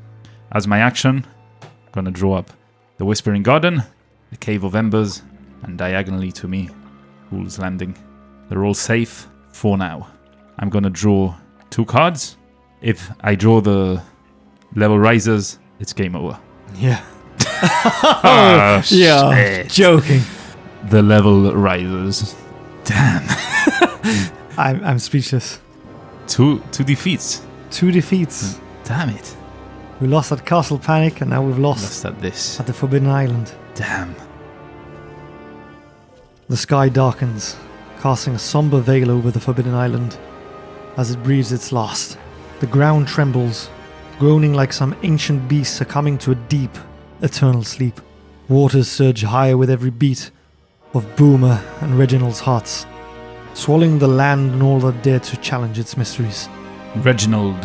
as my action, I'm going to draw up the Whispering Garden, the Cave of Embers, and diagonally to me, Fool's Landing. They're all safe for now. I'm going to draw 2 cards. If I draw the level risers, it's game over. Yeah. Oh, yeah. shit. Joking. The level risers. Damn. I'm speechless. 2 defeats. 2 defeats. Damn it. We lost at Castle Panic, and now we've lost at this. at the Forbidden Island. Damn. The sky darkens, casting a somber veil over the Forbidden Island as it breathes its last. The ground trembles, groaning like some ancient beast succumbing to a deep, eternal sleep. Waters surge higher with every beat of Boomer and Reginald's hearts, swallowing the land and all that dare to challenge its mysteries. Reginald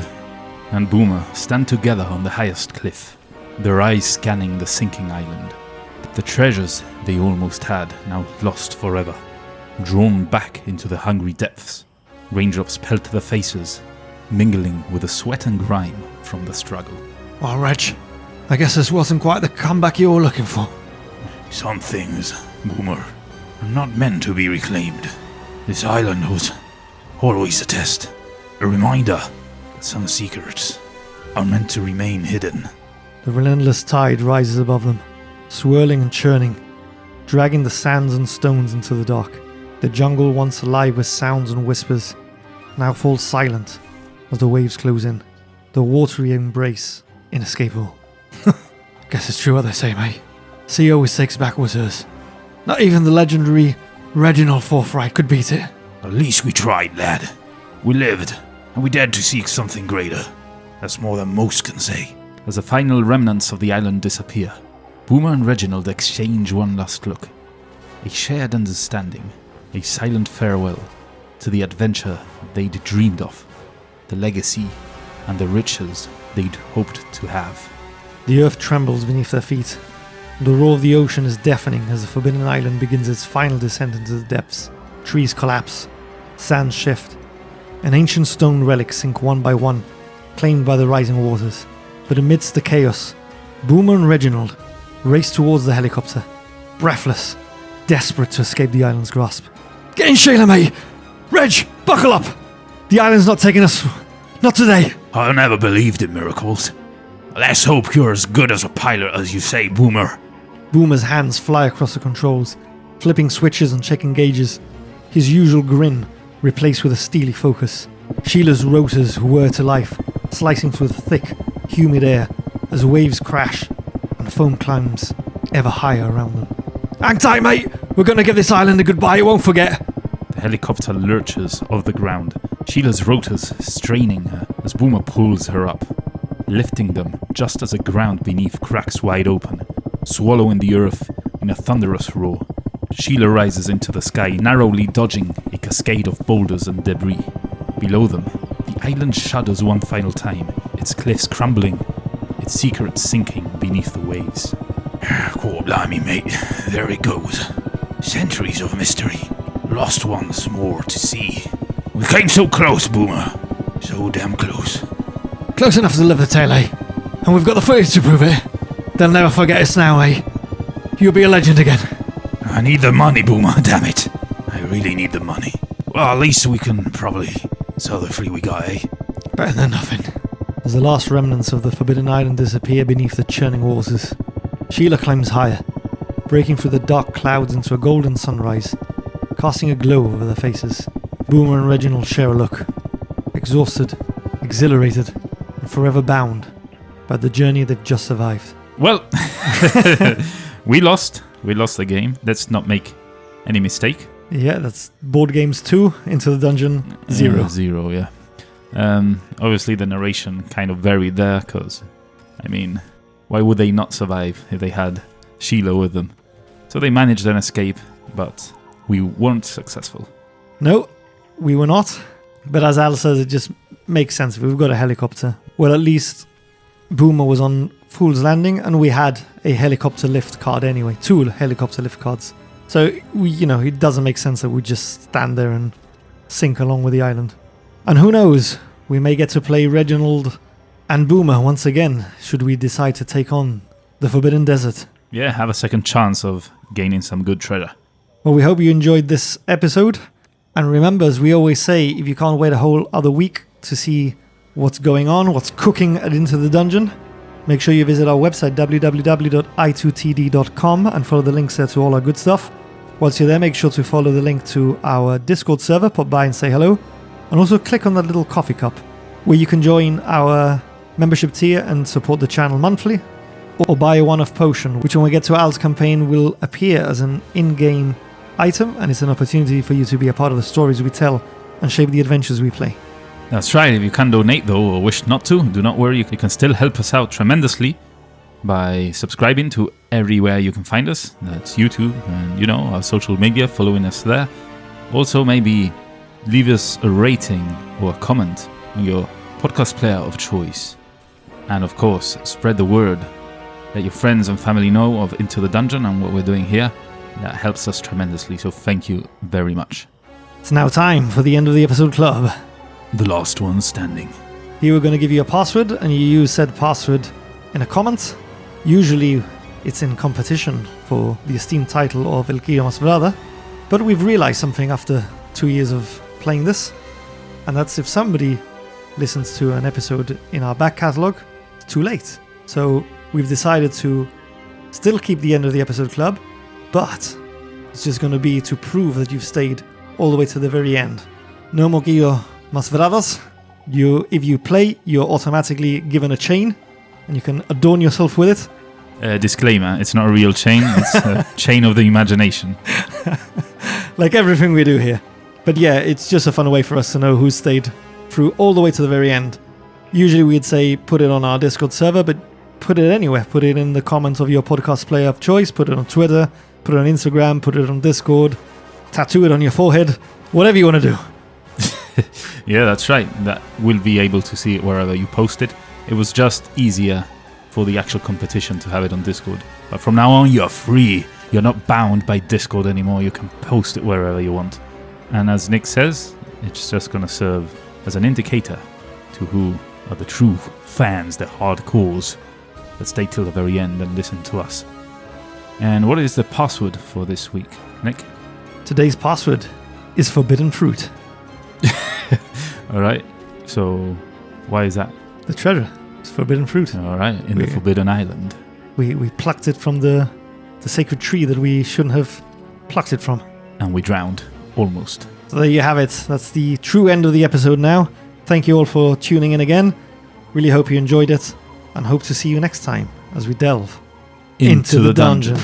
and Boomer stand together on the highest cliff, their eyes scanning the sinking island. The treasures they almost had, now lost forever, drawn back into the hungry depths. Raindrops pelt their faces, mingling with the sweat and grime from the struggle. Well, Reg, I guess this wasn't quite the comeback you were looking for. Some things, Boomer, are not meant to be reclaimed. This island was always a test, a reminder that some secrets are meant to remain hidden. The relentless tide rises above them, swirling and churning, dragging the sands and stones into the dark. The jungle, once alive with sounds and whispers, now falls silent as the waves close in. The watery embrace inescapable. Guess it's true what they say, mate. Sea always takes back what's hers. Not even the legendary Reginald Forthright could beat it. At least we tried, lad. We lived, and we dared to seek something greater. That's more than most can say. As the final remnants of the island disappear, Boomer and Reginald exchange one last look. A shared understanding, a silent farewell to the adventure they'd dreamed of, the legacy and the riches they'd hoped to have. The earth trembles beneath their feet. The roar of the ocean is deafening as the Forbidden Island begins its final descent into the depths. Trees collapse, sands shift, and ancient stone relics sink one by one, claimed by the rising waters. But amidst the chaos, Boomer and Reginald race towards the helicopter, breathless, desperate to escape the island's grasp. Get in, Sheila, mate! Reg, buckle up! The island's not taking us. Not today. I never believed in miracles. Let's hope you're as good as a pilot as you say, Boomer. Boomer's hands fly across the controls, flipping switches and checking gauges. His usual grin replaced with a steely focus. Sheila's rotors whir to life, slicing through the thick, humid air as waves crash and foam climbs ever higher around them. Hang tight, mate! We're gonna give this island a goodbye, you won't forget! The helicopter lurches off the ground, Sheila's rotors straining her as Boomer pulls her up, lifting them just as the ground beneath cracks wide open, swallowing the earth in a thunderous roar. Sheila rises into the sky, narrowly dodging a cascade of boulders and debris. Below them, the island shudders one final time, its cliffs crumbling, its secrets sinking beneath the waves. God blimey, mate. There it goes. Centuries of mystery. Lost ones more to see. We came so close, Boomer. So damn close. Close enough to live the tale, eh? And we've got the footage to prove it. They'll never forget us now, eh? You'll be a legend again. I need the money, Boomer, damn it. I really need the money. Well, at least we can probably sell the free we got, eh? Better than nothing. As the last remnants of the Forbidden Island disappear beneath the churning waters, Sheila climbs higher, breaking through the dark clouds into a golden sunrise, casting a glow over their faces. Boomer and Reginald share a look, exhausted, exhilarated, and forever bound by the journey they've just survived. Well, we lost. We lost the game. Let's not make any mistake. Yeah, that's board games 2 into the dungeon 0. 0, yeah. Obviously, the narration kind of varied there, because, I mean, why would they not survive if they had Sheila with them? So they managed an escape, but we weren't successful. No, we were not. But as Al says, it just makes sense. We've got a helicopter. Well, at least Boomer was on Fool's Landing, and we had a helicopter lift card anyway. 2 helicopter lift cards. So, it doesn't make sense that we just stand there and sink along with the island. And who knows, we may get to play Reginald and Boomer once again, should we decide to take on the Forbidden Desert. Yeah, have a second chance of gaining some good treasure. Well, we hope you enjoyed this episode. And remember, as we always say, if you can't wait a whole other week to see what's going on, what's cooking at Into the Dungeon, make sure you visit our website, www.i2td.com, and follow the links there to all our good stuff. Once you're there, make sure to follow the link to our Discord server, pop by and say hello. And also click on that little coffee cup, where you can join our membership tier and support the channel monthly, or buy a one-off potion, which when we get to Al's campaign will appear as an in-game item, and it's an opportunity for you to be a part of the stories we tell and shape the adventures we play. That's right. If you can't donate, though, or wish not to, do not worry. You can still help us out tremendously by subscribing to everywhere you can find us. That's YouTube and, our social media, following us there. Also, maybe leave us a rating or a comment on your podcast player of choice. And, of course, spread the word. Let your friends and family know of Into the Dungeon and what we're doing here. That helps us tremendously, so thank you very much. It's now time for the end of the episode club. The last one standing. Here we're going to give you a password, and you use said password in a comment. Usually it's in competition for the esteemed title of El Quillo Más Brother, but we've realized something after 2 years of playing this, and that's if somebody listens to an episode in our back catalogue, it's too late. So we've decided to still keep the end of the episode club, but it's just going to be to prove that you've stayed all the way to the very end. No more Quillo Más Brothers. If you play, you're automatically given a chain, and you can adorn yourself with it. Disclaimer, it's not a real chain, it's a chain of the imagination. Like everything we do here. But yeah, it's just a fun way for us to know who stayed through all the way to the very end. Usually we'd say put it on our Discord server, but put it anywhere. Put it in the comments of your podcast player of choice, put it on Twitter, put it on Instagram, put it on Discord, tattoo it on your forehead, whatever you want to do. Yeah, that's right. That we'll be able to see it wherever you post it. It was just easier for the actual competition to have it on Discord. But from now on, you're free. You're not bound by Discord anymore. You can post it wherever you want. And as Nick says, it's just going to serve as an indicator to who are the true fans, the hardcores that stay till the very end and listen to us. And what is the password for this week, Nick? Today's password is forbidden fruit. All right. So why is that? The treasure is forbidden fruit. All right. In the Forbidden Island. We plucked it from the sacred tree that we shouldn't have plucked it from. And we drowned. Almost. So there you have it. That's the true end of the episode now. Thank you all for tuning in again. Really hope you enjoyed it. And hope to see you next time as we delve into the dungeon.